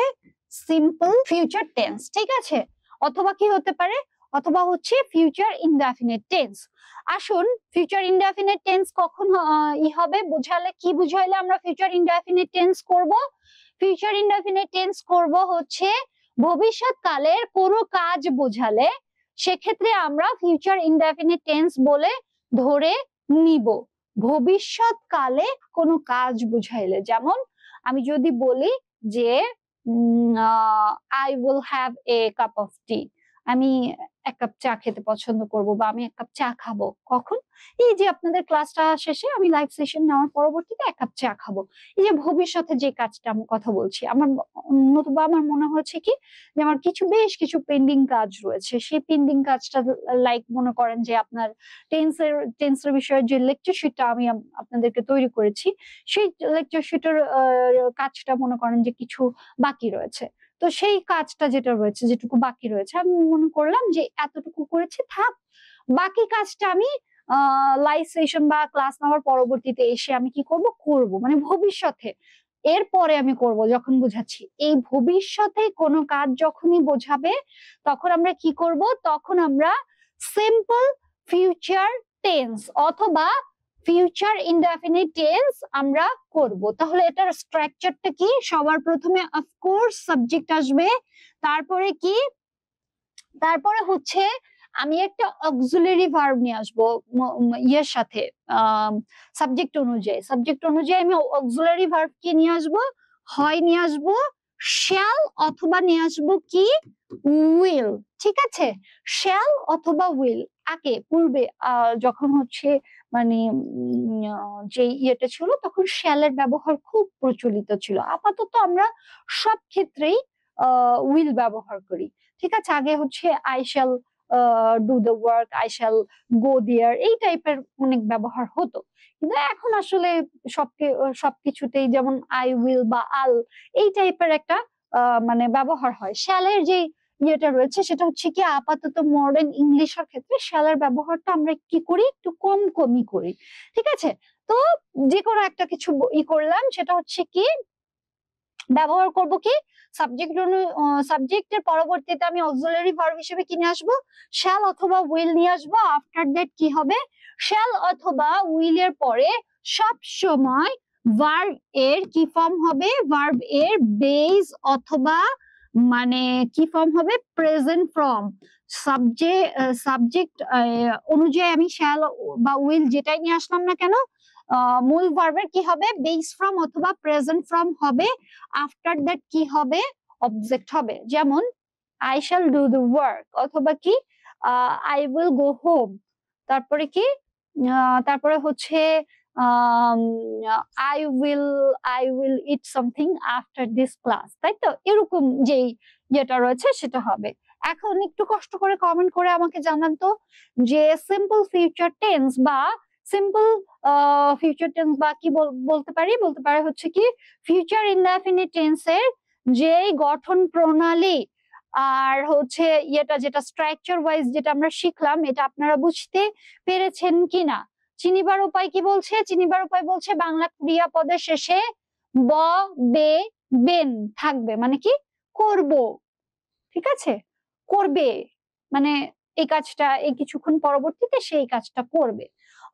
সিম্পল ফিউচার টেন্স। ঠিক আছে, অথবা কি হতে পারে, অথবা হচ্ছে ফিউচার ইনডেফিনিট টেন্স। আসুন ফিউচার ইনডেফিনিট টেন্স কখন হবে বোঝালে, কি বুঝাইলে আমরা ফিউচার ইনডেফিনিট টেন্স করব, ফিউচার ইনডেফিনিট টেন্স করব হচ্ছে ভবিষ্যৎকালের কোনো কাজ বোঝালে সেক্ষেত্রে আমরা ফিউচার ইনডেফিনিট টেন্স বলে ধরে নিব। ভবিষ্যৎকালে কোনো কাজ বুঝাইলে, যেমন আমি যদি বলি যে I will have a cup of tea, আমি এক কাপ চা খেতে পছন্দ করব বা আমি এক কাপ চা খাবো, কখন, এই যে আপনাদের ক্লাসটা শেষে আমি লাইভ সেশন নেওয়ার পরবর্তীতে এক কাপ চা খাবো। এই যে ভবিষ্যতে যে কাজটা আমি কথা বলছি, আমার নতুবা আমার মনে হচ্ছে কি যে আমার বেশ কিছু পেন্ডিং কাজ রয়েছে, সেই পেন্ডিং কাজটা লাইক মনে করেন যে আপনার টেন্সের বিষয়ে যে লেকচার শিটটা আমি আপনাদেরকে তৈরি করেছি, সেই লেকচার শিটের কাজটা মনে করেন যে কিছু বাকি রয়েছে। তো সেই কাজটা যেটা রয়েছে, যেটুকু বাকি রয়েছে, আমি মনে করলাম যে এতটুকু করেছি, থাক, বাকি কাজটা আমি লাইভ সেশন বা ক্লাস নেওয়ার পরবর্তীতে এসে আমি কি করব, মানে ভবিষ্যতে এরপরে আমি করব যখন বুঝাচ্ছি। এই ভবিষ্যতে কোনো কাজ যখনই বোঝাবে তখন আমরা কি করব, তখন আমরা সিম্পল ফিউচার টেন্স অথবা ফিউচার ইনডেফিনিট টেন্স আমরা করব। তাহলে এটার স্ট্রাকচারটা কি, সবার প্রথমে অফকোর্স সাবজেক্ট আসবে, তারপরে কি, তারপরে হচ্ছে আমি একটা অক্সিলারি ভার্ব নিয়ে আসবো ইয়ের সাথে, সাবজেক্ট অনুযায়ী আমি অক্সিলারি ভার্ব কি নিয়ে আসবো, হয় নিয়ে আসবো শ্যাল অথবা নিয়ে আসবো কি উইল। ঠিক আছে, শ্যাল অথবা উইল। আগে পূর্বে যখন হচ্ছে মানে যে ইয়েটা ছিল তখন শ্যালের ব্যবহার খুব প্রচলিত ছিল, আপাতত আমরা সব ক্ষেত্রেই উইল ব্যবহার করি। ঠিক আছে, আগে হচ্ছে I shall do the work, I shall go there, এই টাইপের অনেক ব্যবহার হতো। কিন্তু এখন আসলে সবকিছুতেই যেমন আই উইল বা আল, এই টাইপের একটা মানে ব্যবহার হয়। শ্যালের যে ইয়েটা রয়েছে সেটা হচ্ছে কি আপাতত মডার্ন ইংলিশের ক্ষেত্রে শ্যালের ব্যবহারটা আমরা কি করি, একটু কমই করি। ঠিক আছে, তো যে কোনো একটা কিছু করলাম, সেটা হচ্ছে কি ব্যবহার করব কি সাবজেক্টের পরবর্তীতে আমি অক্সিলারি ভার্ব হিসেবে কি নিয়ে আসবো, শ্যাল অথবা উইল নিয়ে আসবো। আফটার দ্যাট কি হবে, শ্যাল অথবা উইল এর পরে সব সময় ভার্ব এর কি ফর্ম হবে, ভার্ব এর বেস অথবা মানে কি ফর্ম হবে, প্রেজেন্ট ফর্ম। সাবজেক্ট অনুযায়ী আমি শ্যাল বা উইল যেটাই নিয়ে আসলাম না কেন, মূল ভার্বের কি হবে, বেস ফর্ম অথবা প্রেজেন্ট ফর্ম হবে। আফটার দ্যাট কি হবে, অবজেক্ট হবে। যেমন I shall do the work, অথবা কি আই উইল গো হোম। তারপরে কি তারপরে হচ্ছে I will it something after this class, তাই তো? এরকম যেই যেটা রয়েছে সেটা হবে। এখন একটু কষ্ট করে কমেন্ট করে আমাকে জানান তো যে সিম্পল ফিউচার টেন্স বা সিম্পল ফিউচার টেন্স বা কি বলতে পারি হচ্ছে কি ফিউচার ইনডেফিনিট টেন্সের যে গঠন প্রণালী আর হচ্ছে যেটা স্ট্রাকচার ওয়াইজ যেটা আমরা শিখলাম, এটা আপনারা বুঝতে পেরেছেন কিনা। চিনিবার উপায় কি বলছে, চিনিবার উপায় বলছে বাংলা ক্রিয়াপদের শেষে ব, বে, বেন থাকবে, মানে কি করব। ঠিক আছে, করবে মানে এই কাজটা এই কিছুক্ষণ পরবর্তীতে সেই কাজটা করবে।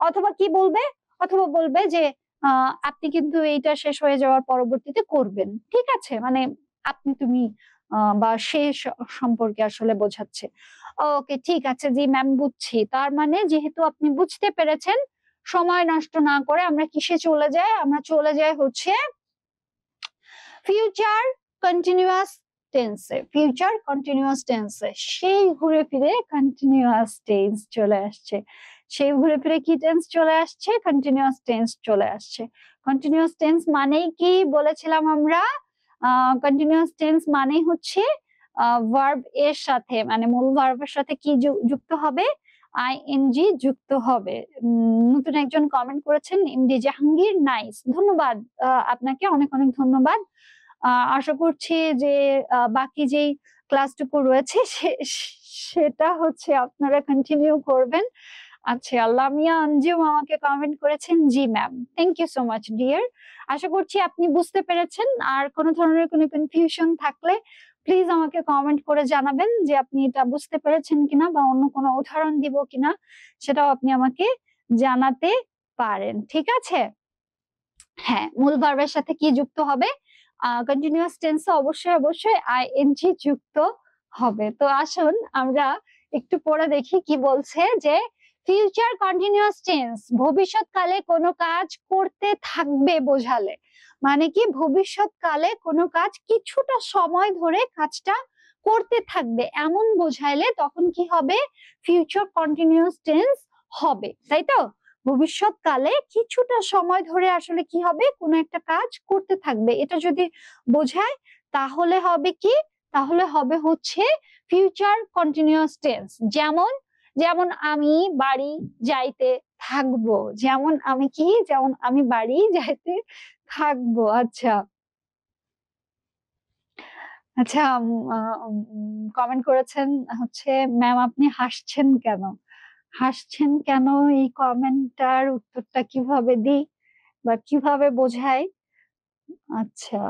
অথবা কি বলবে, অথবা বলবে যে আপনি কিন্তু এইটা শেষ হয়ে যাওয়ার পরবর্তীতে করবেন। ঠিক আছে, মানে আপনি তুমি বা শেষ সম্পর্কে আসলে বোঝাচ্ছে। ওকে, ঠিক আছে, জি ম্যাম বুঝছি। তার মানে যেহেতু আপনি বুঝতে পেরেছেন, সময় নষ্ট না করে আমরা কিসে চলে যাই, আমরা চলে যাই হচ্ছে ফিউচার কন্টিনিউয়াস টেন্সে। ফিউচার কন্টিনিউয়াস টেন্সে সেই ঘুরে ফিরে কন্টিনিউয়াস টেন্স চলে আসছে। সেই ঘুরে ফিরে কি টেন্স চলে আসছে, কন্টিনিউয়াস টেন্স চলে আসছে। কন্টিনিউয়াস টেন্স মানেই কি বলেছিলাম আমরা, কন্টিনিউয়াস টেন্স মানেই হচ্ছে ভার্ব এর সাথে মানে মূল ভার্বের সাথে কি যুক্ত হবে, আইএনজি যুক্ত হবে। নতুন একজন কমেন্ট করেছেন এমডি জাহাঙ্গীর, নাইস, ধন্যবাদ আপনাকে, অনেক অনেক ধন্যবাদ। আশা করছি যে বাকি যেই ক্লাসটুকু রয়েছে সেটা হচ্ছে আপনারা কন্টিনিউ করবেন। আচ্ছা, লামিয়া আঞ্জুম আমাকে কমেন্ট করেছেন, জি ma'am, thank you so much dear. আশা করছি আপনি বুঝতে পেরেছেন। আর কোনো ধরনের কোনো কনফিউশন থাকলে প্লিজ আমাকে কমেন্ট করে জানাবেন যে আপনি এটা বুঝতে পেরেছেন কিনা, বা অন্য কোনো উদাহরণ দিব কিনা সেটাও আপনি আমাকে জানাতে পারেন। ঠিক আছে, হ্যাঁ, মূল ভার্বের সাথে কি যুক্ত হবে, কন্টিনিউয়াস টেন্সে অবশ্যই আইএনজি যুক্ত হবে। তো আসুন আমরা একটু পড়ে দেখি কি বলছে, যে ফিউচার কন্টিনিউয়াস টেন্স ভবিষ্যৎকালে কোনো কাজ করতে থাকবে বোঝালে, মানে কি ভবিষ্যৎকালে কোনো কাজ কিছুটা সময় ধরে কাজটা করতে থাকবে এমন বোঝাইলে তখন কি হবে, ফিউচার কন্টিনিউয়াস টেন্স হবে, তাই তো? ভবিষ্যৎকালে কিছুটা সময় ধরে আসলে কি হবে, কোনো একটা কাজ করতে থাকবে, এটা যদি বোঝায় তাহলে হবে কি, তাহলে হবে হচ্ছে ফিউচার কন্টিনিউয়াস টেন্স। যেমন যেমন আমি বাড়ি যাইতে থাকবো, যেমন আমি কি, যেমন আমি বাড়ি যাইতে থাকবো। আচ্ছা আচ্ছা, কমেন্ট করেছেন হচ্ছে ম্যাম আপনি হাসছেন কেন, হাসছেন কেন, এই কমেন্টটার উত্তরটা কিভাবে দিই বা কিভাবে বোঝাই। আচ্ছা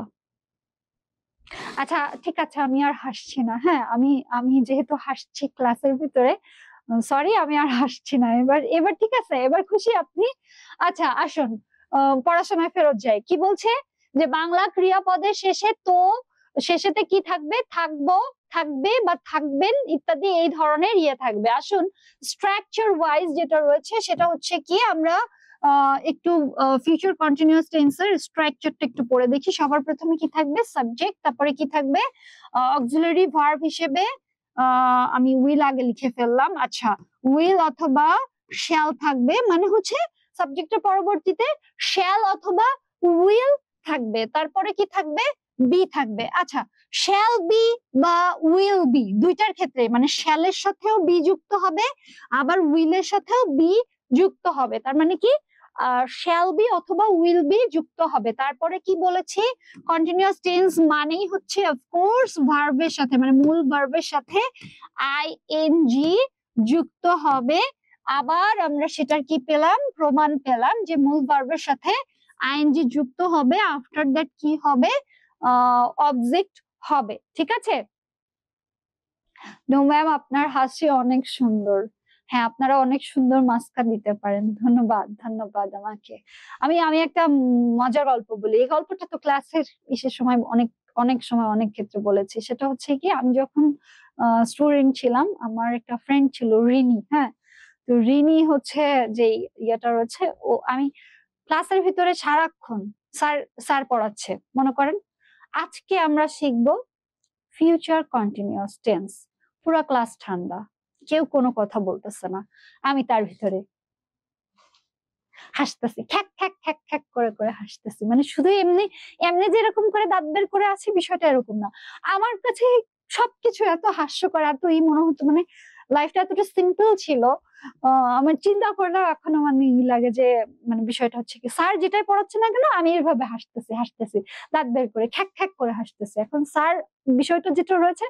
আচ্ছা, ঠিক আছে, আমি আর হাসছি না। হ্যাঁ, আমি আমি যেহেতু হাসছি ক্লাসের ভিতরে, সরি, আমি আর হাসছি না। এবার এবার ঠিক আছে, এবার খুশি আপনি? আচ্ছা আসুন পড়াশোনায় ফেরত যাই। কি বলছে, যে বাংলা ক্রিয়াপদের শেষে তো, শেষেতে কি থাকবে, থাকবো, থাকবে বা থাকবেন ইত্যাদি এই ধরনের থাকবে। আসুন স্ট্রাকচার ওয়াইজ যেটা রয়েছে সেটা হচ্ছে কি, আমরা একটু ফিউচার কন্টিনিউয়াস টেন্সের স্ট্রাকচারটা একটু পড়ে দেখি। সবার প্রথমে কি থাকবে, সাবজেক্ট, তারপরে কি থাকবে, অক্সিলারি ভার্ব হিসেবে আমি উইল আগে লিখে ফেললাম। আচ্ছা, উইল অথবা শ্যাল থাকবে, মানে হচ্ছে সাবজেক্টের পরবর্তীতে শ্যাল অথবা উইল থাকবে। তারপরে কি থাকবে, বি থাকবে। আচ্ছা, শ্যাল বি বা উইল বি দুইটার ক্ষেত্রে মানে শ্যালের সাথেও বি যুক্ত হবে, আবার উইলের সাথেও বি যুক্ত হবে। তার মানে কি শ্যাল বি অথবা উইল বি যুক্ত হবে। তারপরে কি বলেছি, কন্টিনিউয়াস টেন্স মানেই হচ্ছে অফকোর্স ভার্বের সাথে, মানে মূল ভার্বের সাথে আইএনজি যুক্ত হবে। আবার আমরা সেটার কি পেলাম, প্রমাণ পেলাম যে মূল ভার্বের সাথে আইএনজি যুক্ত হবে, আফটার দ্যাট কি হবে, অবজেক্ট হবে। ঠিক আছে। নো ম্যাম, আপনার হাসি অনেক সুন্দর। হ্যাঁ, আপনারা অনেক সুন্দর মাস্কা দিতে পারেন। ধন্যবাদ, ধন্যবাদ। আমাকে আমি আমি একটা মজার গল্প বলি। এই গল্পটা তো ক্লাসের ইসের সময় অনেক অনেক সময় অনেক ক্ষেত্রে বলেছি। সেটা হচ্ছে কি, আমি যখন স্টুডেন্ট ছিলাম, আমার একটা ফ্রেন্ড ছিল রিনি। হ্যাঁ, তো রিনি হচ্ছে যে ইয়েটা রয়েছে, ও আমি ক্লাসের ভিতরে সারাক্ষণ স্যার স্যার পড়াচ্ছে, মনে করেন আজকে আমরা শিখবো ফিউচার কন্টিনিউয়াস টেন্স। পুরা ক্লাস ঠান্ডা, কেউ কোনো কথা বলতেছে না, আমি তার ভিতরে হাসতেছি, খ্যাক খ্যাক খ্যাক খ্যাক করে করে হাসতেছি। মানে শুধু এমনি এমনি যেরকম করে দাঁত বের করে আছি, বিষয়টা এরকম না। আমার কাছে সবকিছু এত হাস্যকর, এত মনে হতো, মানে লাইফটা এতটা সিম্পল ছিল। আমার চিন্তা করলেও এখনো মানে লাগে যে, মানে বিষয়টা হচ্ছে কি, স্যার যেটাই পড়াচ্ছে না কেন আমি এভাবে হাসতেছি হাসতেছি, দাঁত বের করে খ্যাক খ্যাক করে হাসতেছি। এখন স্যার, বিষয়টা যেটা রয়েছে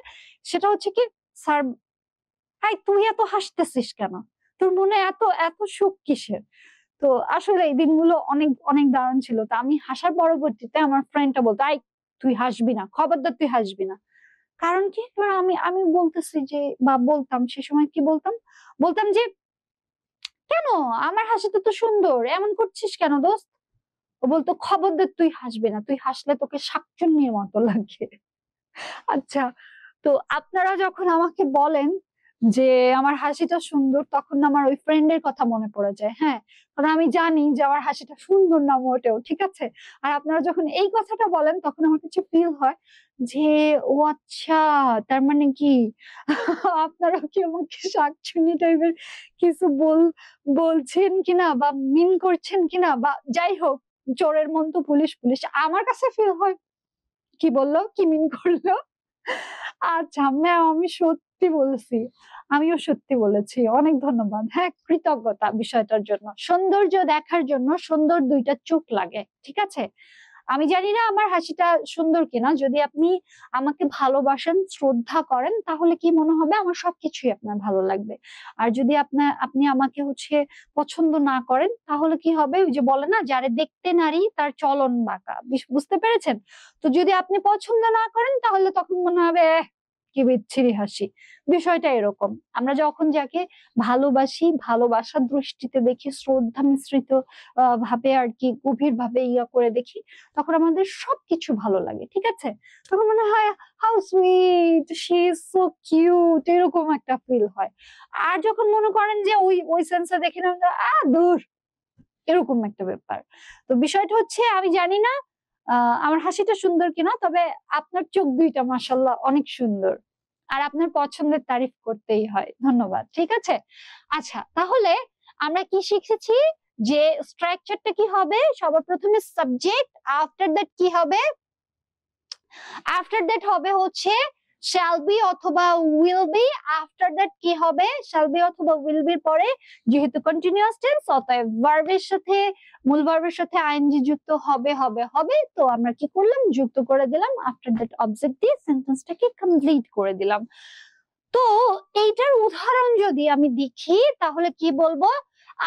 সেটা হচ্ছে কি, স্যার, হাই তুই এত হাসতেছিস কেন, তোর মনে এত এত সুখ কিসের? তো আসলে এই দিনগুলো অনেক অনেক দারুণ ছিল। তো আমি হাসার পরবর্তীতে আমার ফ্রেন্ডটা বলতো, আই তুই হাসবি না, খবরদার তুই হাসবি না। কারণ কি, এবার আমি আমি বলতেছি যে, বা বলতাম সে সময় কি বলতাম, বলতাম যে কেন, আমার হাসিটা তো সুন্দর, এমন করছিস কেন দোস্ত? ও বলতো, খবরদার তুই হাসবি না, তুই হাসলে তোকে শাকচুন্নির মতো লাগে। আচ্ছা, তো আপনারা যখন আমাকে বলেন যে আমার হাসিটা সুন্দর, তখন আমার ওই ফ্রেন্ডের কথা মনে পড়ে যায়। হ্যাঁ, কারণ আমি জানি যে আমার হাসিটা সুন্দর না মোটেও, ঠিক আছে। আর আপনারা যখন এই কথাটা বলেন, তখন আমার কাছে ফিল হয় যে, ও আচ্ছা, তার মানে কি আপনারা কি আমাকে শাকচুন্নি টাইপের কিছু বলছেন কিনা, বা মিন করছেন কিনা, বা যাই হোক, চোরের মন তো পুলিশ পুলিশ। আমার কাছে ফিল হয়, কি বললো, কি মিন করলো। আচ্ছা ম্যাম, আমি সত্যি বলছি, আমিও সত্যি বলেছি। অনেক ধন্যবাদ। হ্যাঁ, কৃতজ্ঞতা বিষয়টার জন্য। সৌন্দর্য দেখার জন্য সুন্দর দুইটা চোখ লাগে, ঠিক আছে। আমি জানি না আমার হাসিটা সুন্দর কিনা। যদি আপনি আমাকে ভালোবাসেন, শ্রদ্ধা করেন, তাহলে কি মনে হবে, আমার সবকিছুই আপনার ভালো লাগবে। আর যদি আপনি আমাকে হচ্ছে পছন্দ না করেন, তাহলে কি হবে, ওই যে বলে না, যারে দেখতে নারী তার চলন বাঁকা। বুঝতে পেরেছেন? তো যদি আপনি পছন্দ না করেন, তাহলে তখন মনে হবে কি বিচ্ছিরি হাসি। বিষয়টা এরকম, আমরা যখন যাকে ভালোবাসি, ভালোবাসার দৃষ্টিতে দেখি, শ্রদ্ধা মিশ্রিত ভাবে আর কি, গভীর ভাবে করে দেখি, তখন আমাদের সবকিছু ভালো লাগে, ঠিক আছে। তখন মনে হয় how sweet, she is so cute, এরকম একটা ফিল হয়। আর যখন মনে করেন যে ওই ওই সেন্সে দেখি না, দূর, এরকম একটা ব্যাপার। তো বিষয়টা হচ্ছে, আমি জানি না আমার হাসিটা সুন্দর কিনা, তবে আপনার চোখ দুইটা মাশাআল্লাহ অনেক সুন্দর। আর আপনার পছন্দের তারিফ করতেই হয়। ধন্যবাদ। ঠিক আছে। আচ্ছা, তাহলে আমরা কি শিখেছি, যে স্ট্রাকচারটা কি হবে, সবার প্রথমে সাবজেক্ট, আফটার দ্যাট কি হবে, আফটার দ্যাট হবে হচ্ছে শ্যাল বি অথবা উইল বি। আফটার দ্যাট কি হবে, শ্যাল বি অথবা উইল বি পরে যেহেতু কন্টিনিউয়াস টেন্স, অতএব ভার্বের সাথে, মূল ভার্বের সাথে আইএনজি যুক্ত হবে হবে হবে। তো আমরা কি করলাম, যুক্ত করে দিলাম, আফটার দ্যাট অবজেক্ট দিয়ে সেন্টেন্সটাকে কমপ্লিট করে দিলাম। তো এইটার উদাহরণ যদি আমি দেখি, তাহলে কি বলবো,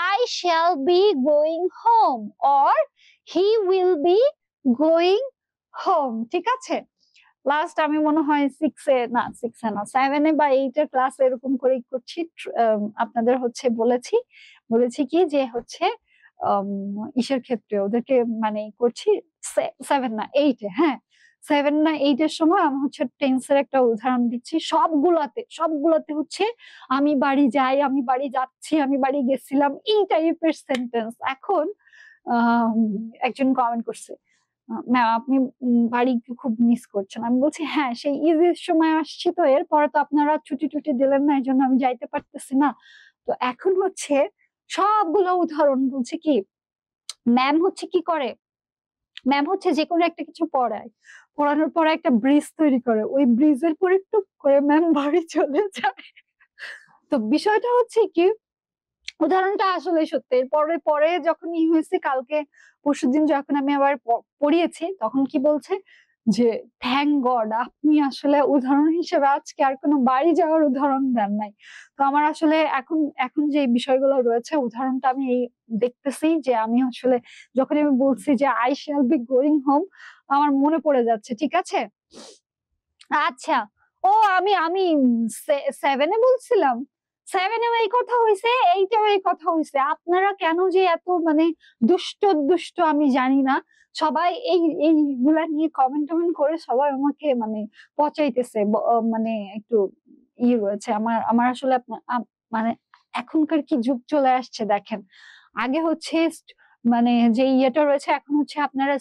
I shall be going home, or he will be going home. ঠিক আছে। লাস্ট আমি মনে হয় সিক্সে না, সিক্সে না, সেভেনে বা এইটের ক্লাস এরকম করেই করছি। আপনাদের হচ্ছে বলেছি কি যে হচ্ছে ইসের ক্ষেত্রে ওদেরকে মানে করছি, সেভেন না এইটে, হ্যাঁ, সেভেন না এইটের সময় আমি হচ্ছে টেন্সের একটা উদাহরণ দিচ্ছি। সবগুলাতে হচ্ছে আমি বাড়ি যাই, আমি বাড়ি যাচ্ছি, আমি বাড়ি গেছিলাম, এই টাইপের সেন্টেন্স। এখন একজন কমেন্ট করছে, ম্যাম আপনি বাড়ি খুব মিস করছেন। আমি বলছি, হ্যাঁ, সেই ঈদের সময় আসছি, তো এরপরে তো আপনারা ছুটি টুটি দিলেন না, এই জন্য আমি যাইতে পারতেছি না। তো এখন হচ্ছে সবগুলো উদাহরণ বলছে কি, ম্যাম হচ্ছে কি করে, ম্যাম হচ্ছে যে কোনো একটা কিছু পড়ায়, পড়ানোর পরে একটা ব্রিজ তৈরি করে, ওই ব্রিজের পরে টুক করে ম্যাম বাড়ি চলে যায়। তো বিষয়টা হচ্ছে কি, উদাহরণটা আসলে সত্যি। পরে পরে যখন হয়েছে কালকে পরশুদিন যখন আমি আবার পড়িয়েছি তখন কি বলছে যে থ্যাংক গড আপনি আসলে উদাহরণ হিসেবে আজকে আর কোনো বাড়ি যাওয়ার উদাহরণ দেন নাই। তো আমার আসলে এখন এখন যে বিষয়গুলো রয়েছে উদাহরণটা আমি এই দেখতেছি যে আমি আসলে যখন আমি বলছি যে I shall be going home আমার মনে পড়ে যাচ্ছে। ঠিক আছে? আচ্ছা। ও আমি আমি 7 এ বলছিলাম। 7 এও এই কথা হইছে, 8 এও এই কথা হইছে। আপনারা কেন যে এত মানে দুষ্ট আমি জানি না। সবাই এইগুলা নিয়ে কমেন্ট-টমেন্ট করে সবাই আমাকে মানে পচাইতেছে। মানে একটু রয়েছে। আমার আমার আসলে মানে এখনকার কি যুগ চলে আসছে দেখেন। আগে হচ্ছে মানে যে ইয়েটা রয়েছে এখন হচ্ছে আপনারা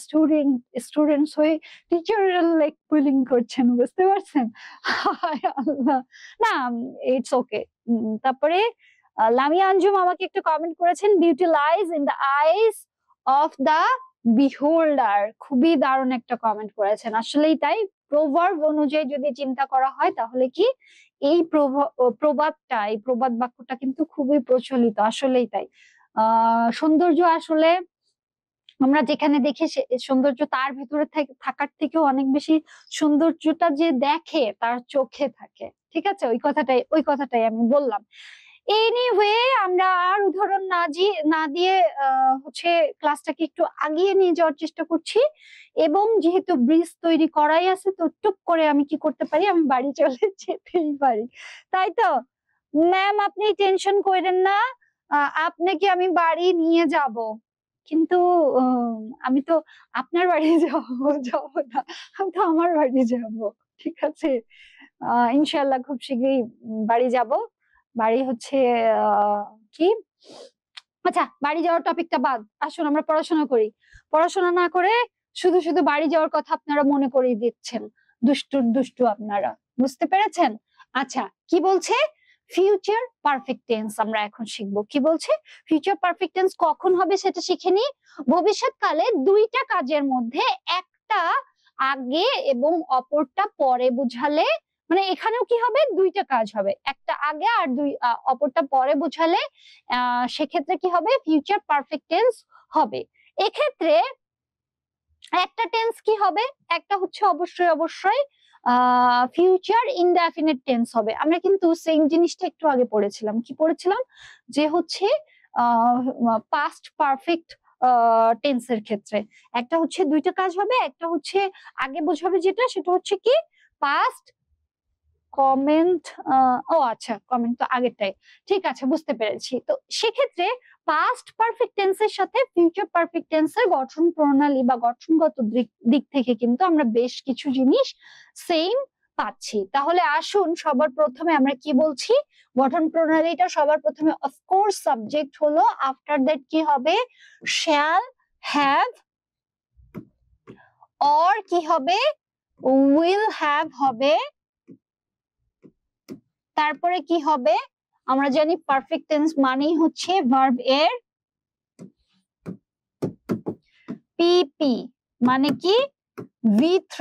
স্টুডেন্টস হয়ে টিচারের লেগ পুলিং করছেন বুঝতে পারছেন? হায় আল্লাহ! না ইটস ওকে। তারপরে লামিয়া আঞ্জুম আমাকে একটা কমেন্ট করেছেন, "beauty lies in the eyes of the বিহোল্ডার" খুবই দারুণ একটা কমেন্ট করেছেন। আসলেই তাই। প্রভার্ব অনুযায়ী যদি চিন্তা করা হয় তাহলে কি এই প্রবাদটা, এই প্রবাদ বাক্যটা কিন্তু খুবই প্রচলিত। আসলেই তাই। সৌন্দর্য আসলে আমরা যেখানে দেখি সৌন্দর্য তার ভেতরে থাকার থেকেও অনেক বেশি সৌন্দর্যটা যে দেখে তার চোখে থাকে। ঠিক আছে? ওই কথাটাই আমি বললাম। এনিওয়ে আমরা আর উদাহরণ না দিয়ে হচ্ছে ক্লাসটাকে একটু আগিয়ে নিয়ে যাওয়ার চেষ্টা করছি এবং যেহেতু ব্রিজ তৈরি করাই আছে তো টুক করে আমি কি করতে পারি আমি বাড়ি চলে যেতেই পারি। তাই তো? ম্যাম আপনি টেনশন কইরেন না। আপনাকে আমি বাড়ি নিয়ে যাব। কিন্তু আমি তো আপনার বাড়ি যাব না। আমি তো আমার বাড়ি যাব। ঠিক আছে? ইনশাআল্লাহ খুব শিগগিরই বাড়ি যাব। বাড়ি হচ্ছে আ কি? আচ্ছা বাড়ি যাওয়ার টপিকটা বাদ। আসুন আমরা পড়াশোনা করি। পড়াশোনা না করে শুধু বাড়ি যাওয়ার কথা আপনারা মনে করিয়ে দিচ্ছেন। দুষ্টু আপনারা। বুঝতে পেরেছেন? আচ্ছা কি বলছে? ফিউচার পারফেক্ট টেন্স আমরা এখন শিখব। কি বলছে? ফিউচার পারফেক্ট টেন্স কখন হবে সেটা শিখে নিই। ভবিষ্যৎকালে ২ টা কাজের মধ্যে একটা আগে এবং অপরটা পরে বুঝালে মানে এখানেও কি হবে? ২ টা কাজ হবে। একটা আগে আর অপরটা পরে বুঝালে সেক্ষেত্রে কি হবে? ফিউচার পারফেক্ট টেন্স হবে। এক্ষেত্রে একটা টেন্স কি হবে? একটা হচ্ছে অবশ্যই ফিউচার ইনডেফিনিট টেন্স হবে। আমরা কিন্তু সেম জিনিসটা একটু আগে পড়েছিলাম। কি পড়েছিলাম? যে হচ্ছে আ পাস্ট পারফেক্ট টেন্স এর ক্ষেত্রে। একটা হচ্ছে ২ টা কাজ হবে, একটা হচ্ছে আগে বোঝাবে যেটা সেটা হচ্ছে কি পাস্ট কমেন্ট ও আচ্ছা কমেন্ট তো আগেরটাই। ঠিক আছে বুঝতে পেরেছি। তো সেক্ষেত্রে পাস্ট পারফেক্ট টেন্স এর সাথে ফিউচার পারফেক্ট টেন্স এর গঠন প্রণালী বা গঠনগত দিক থেকে কিন্তু আমরা বেশ কিছু জিনিস সেম পাচ্ছি। তাহলে আসুন সবার প্রথমে আমরা কি বলছি? গঠন প্রণালীটা সবার প্রথমে অফকোর্স সাবজেক্ট হলো আফটার দ্যাট কি হবে? শ্যাল, হ্যাভ অর কি হবে? উইল হ্যাভ হবে। তারপরে কি হবে? আমরা জানি পারফেক্ট টেন্স মানেই হচ্ছে ভার্ব এর পিপি মানে কি V3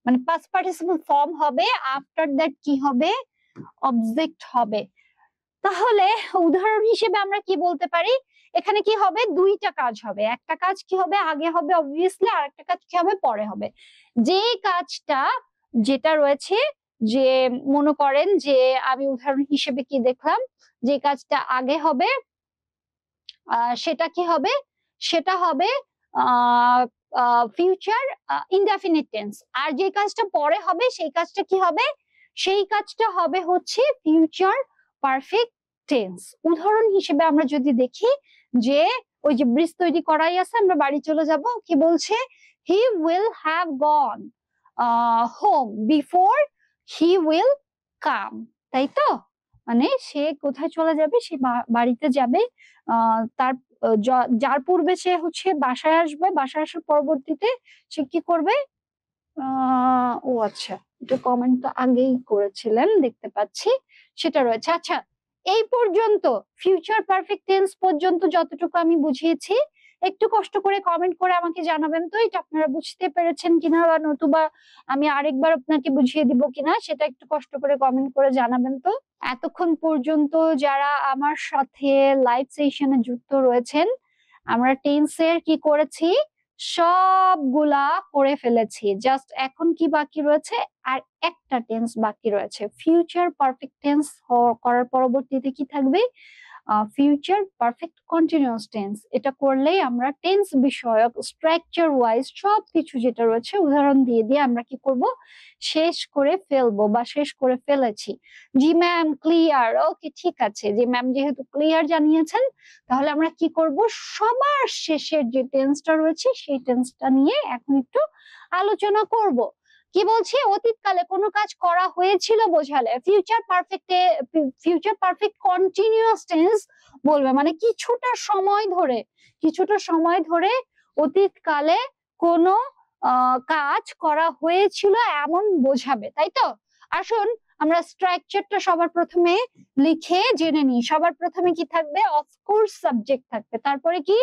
মানে পাস্ট পার্টিসিপল ফর্ম হবে আফটার দ্যাট কি হবে অবজেক্ট হবে। তাহলে উদাহরণ হিসেবে আমরা কি বলতে পারি? এখানে কি হবে? ২টা কাজ হবে। একটা কাজ কি হবে? আগে হবে অবভিয়াসলি আর একটা কাজ কি হবে? পরে হবে। যে কাজটা যেটা রয়েছে যে মনে করেন যে আমি উদাহরণ হিসেবে কি দেখলাম? যে কাজটা আগে হবে সেটা কি হবে? সেটা হবে ফিউচার ইনডেফিনিট টেন্স। আর যে কাজটা পরে হবে সেই কাজটা কি হবে? সেই কাজটা হবে হচ্ছে ফিউচার পারফেক্ট টেন্স। উদাহরণ হিসেবে আমরা যদি দেখি যে ওই যে ব্রিজ তৈরি করাই আছে আমরা বাড়ি চলে যাব কি বলছে? He will have gone home before he will come. তাই তো? মানে সে কোথায় চলে যাবে? সে বাড়িতে যাবে। তার যার পূর্বে সে হচ্ছে বাসায় আসবে। বাসায় আসার পরবর্তীতে সে কি করবে? আ ও আচ্ছা। এটা কমেন্ট তো আগেই করেছিলেন দেখতে পাচ্ছি। সেটা রয়েছে। আচ্ছা এই পর্যন্ত ফিউচার পারফেক্ট টেন্স পর্যন্ত যতটুকু আমি বুঝিয়েছি একটু কষ্ট করে কমেন্ট করে আমাকে জানাবেন তো এটা আপনারা বুঝতে পেরেছেন কিনা, বা নতুবা আমি আরেকবার আপনাকে বুঝিয়ে দিব কিনা, সেটা একটু কষ্ট করে কমেন্ট করে জানাবেন তো। এতক্ষণ পর্যন্ত যারা আমার সাথে লাইভ সেশনে যুক্ত রয়েছেন, আমরা টেন্সের কি করেছি, সবগুলা করে ফেলেছি। জাস্ট এখন কি বাকি রয়েছে, আর একটা টেন্স বাকি রয়েছে। ফিউচার পারফেক্ট টেন্স করার পরবর্তীতে কি থাকবে, ফিউচার পারফেক্ট কন্টিনিউয়াস টেন্স। এটা করলেই আমরা টেন্স বিষয়ক স্ট্রাকচার ওয়াইজ সবকিছু যেটা রয়েছে উদাহরণ দিয়ে দিয়ে আমরা কি করব, শেষ করে ফেলবো বা শেষ করে ফেলেছি। জি ম্যাম ক্লিয়ার, ওকে ঠিক আছে। যে ম্যাম যেহেতু ক্লিয়ার জানিয়েছেন, তাহলে আমরা কি করব, সবার শেষের যে টেন্সটা রয়েছে সেই টেন্সটা নিয়ে এখন একটু আলোচনা করব। কি বলছি, অতীতকালে কোনো কাজ করা হয়েছিল বোঝালে ফিউচার পারফেক্টে ফিউচার পারফেক্ট কন্টিনিউয়াস টেন্স বলবে, মানে কিছুটা সময় ধরে অতীতকালে কোনো কাজ করা হয়েছিল এমন বোঝাবে, তাই তো। আসুন আমরা স্ট্রাকচারটা সবার প্রথমে লিখে জেনে নিই। সবার প্রথমে কি থাকবে, অফকোর্স সাবজেক্ট থাকবে, তারপরে কি,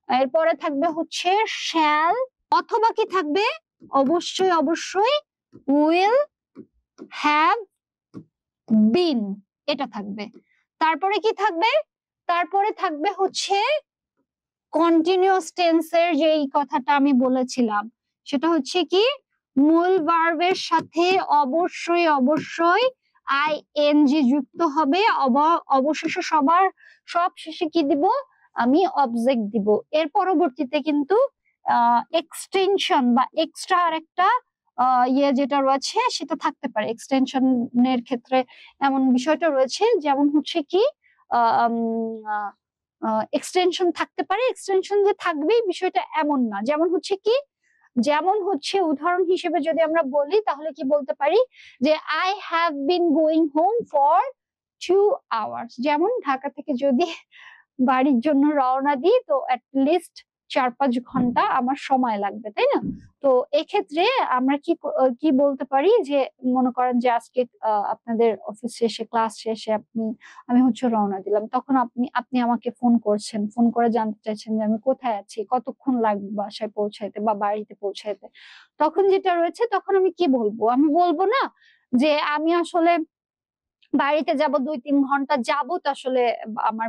এরপরে থাকবে হচ্ছে শ্যাল, অথবা কি থাকবে, অবশ্যই অবশ্যই উইল, হ্যাভ, বিন, এটা থাকবে। তারপরে কি থাকবে, তারপরে থাকবে হচ্ছে কন্টিনিউয়াস টেন্সের যেই কথাটা আমি বলেছিলাম, সেটা হচ্ছে কি, মূল ভার্বের সাথে অবশ্যই অবশ্যই আইএনজি যুক্ত হবে। অবশেষে সব শেষে কি দিব, আমি অবজেক্ট দিব। এর পরবর্তীতে কিন্তু এক্সটেনশন বা এক্সট্রা আর একটা ইয়ে যেটা রয়েছে সেটা থাকতে পারে। এক্সটেনশনের ক্ষেত্রে এমন বিষয়টা রয়েছে, যেমন হচ্ছে কি এক্সটেনশন থাকতে পারে, এক্সটেনশন যে থাকবেই বিষয়টা এমন না। যেমন হচ্ছে কি, যেমন হচ্ছে উদাহরণ হিসেবে যদি আমরা বলি, তাহলে কি বলতে পারি যে I have been going home for 2 hours। যেমন ঢাকা থেকে যদি বাড়ির জন্য রওনা দিই, তো লিস্ট 4-5 ঘন্টা আমার সময় লাগবে, তাই না। তো এক্ষেত্রে আমরা কি বলতে পারি, যে মনে করেন যে আজকে আপনাদের অফিস শেষে, ক্লাস শেষে আমি হচ্ছে রওনা দিলাম, তখন আপনি আমাকে ফোন করছেন, ফোন করে জানতে চাইছেন যে আমি কোথায় আছি, কতক্ষণ লাগবে বাসায় পৌঁছাইতে বা বাড়িতে পৌঁছাইতে। তখন যেটা রয়েছে, তখন আমি কি বলবো, আমি বলবো না যে আমি আসলে বাড়িতে যাব 2-3 ঘন্টা যাবত, আসলে আমার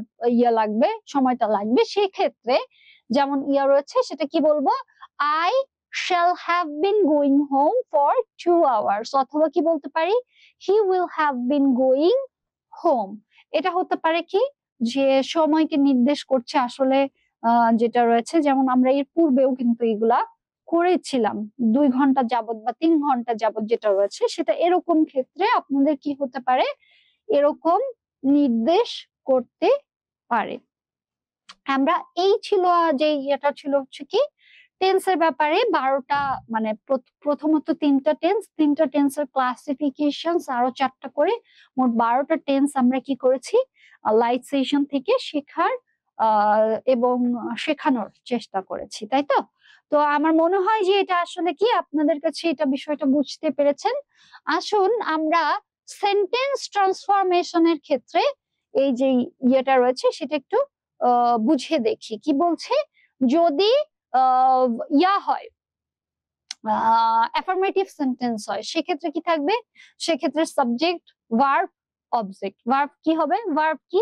লাগবে, সময়টা লাগবে। সেক্ষেত্রে যেমন রয়েছে, সেটা কি বলবো, I shall have been going home for 2 hours, অথবা কি বলতে পারি, he will have been going home। এটা হতে পারে কি, যে সময়কে নির্দেশ করছে আসলে যেটা রয়েছে, যেমন আমরা এর পূর্বেও কিন্তু এগুলা করেছিলাম, 2 ঘন্টা যাবত বা 3 ঘন্টা যাবত যেটা রয়েছে, সেটা এরকম ক্ষেত্রে আপনাদের কি হতে পারে, এরকম নির্দেশ করতে পারে। আমরা এই ছিল যে এটা ছিল হচ্ছে কি টেন্সের ব্যাপারে 12টা, মানে প্রথমত 3টা টেন্সের ক্লাসিফিকেশন, আরো 4টা করে, মোট 12টা টেন্স আমরা কি করেছি লাইভ সেশন থেকে শেখার এবং শেখানোর চেষ্টা করেছি, তাই তো। তো আমার মনে হয় যে এটা আসলে কি আপনাদের কাছে এটা বিষয়টা বুঝতে পেরেছেন। আসুন আমরা সেন্টেন্স ট্রান্সফরমেশনের ক্ষেত্রে এই যে ইয়েটা রয়েছে সেটা একটু বুঝে দেখি। কি বলছে, যদি হয় অ্যাফার্মেটিভ সেন্টেন্স হয়, সেক্ষেত্রে কি থাকবে, সেক্ষেত্রে সাবজেক্ট, ভার্ব, অবজেক্ট। ভার্ব কি হবে, ভার্ব কি,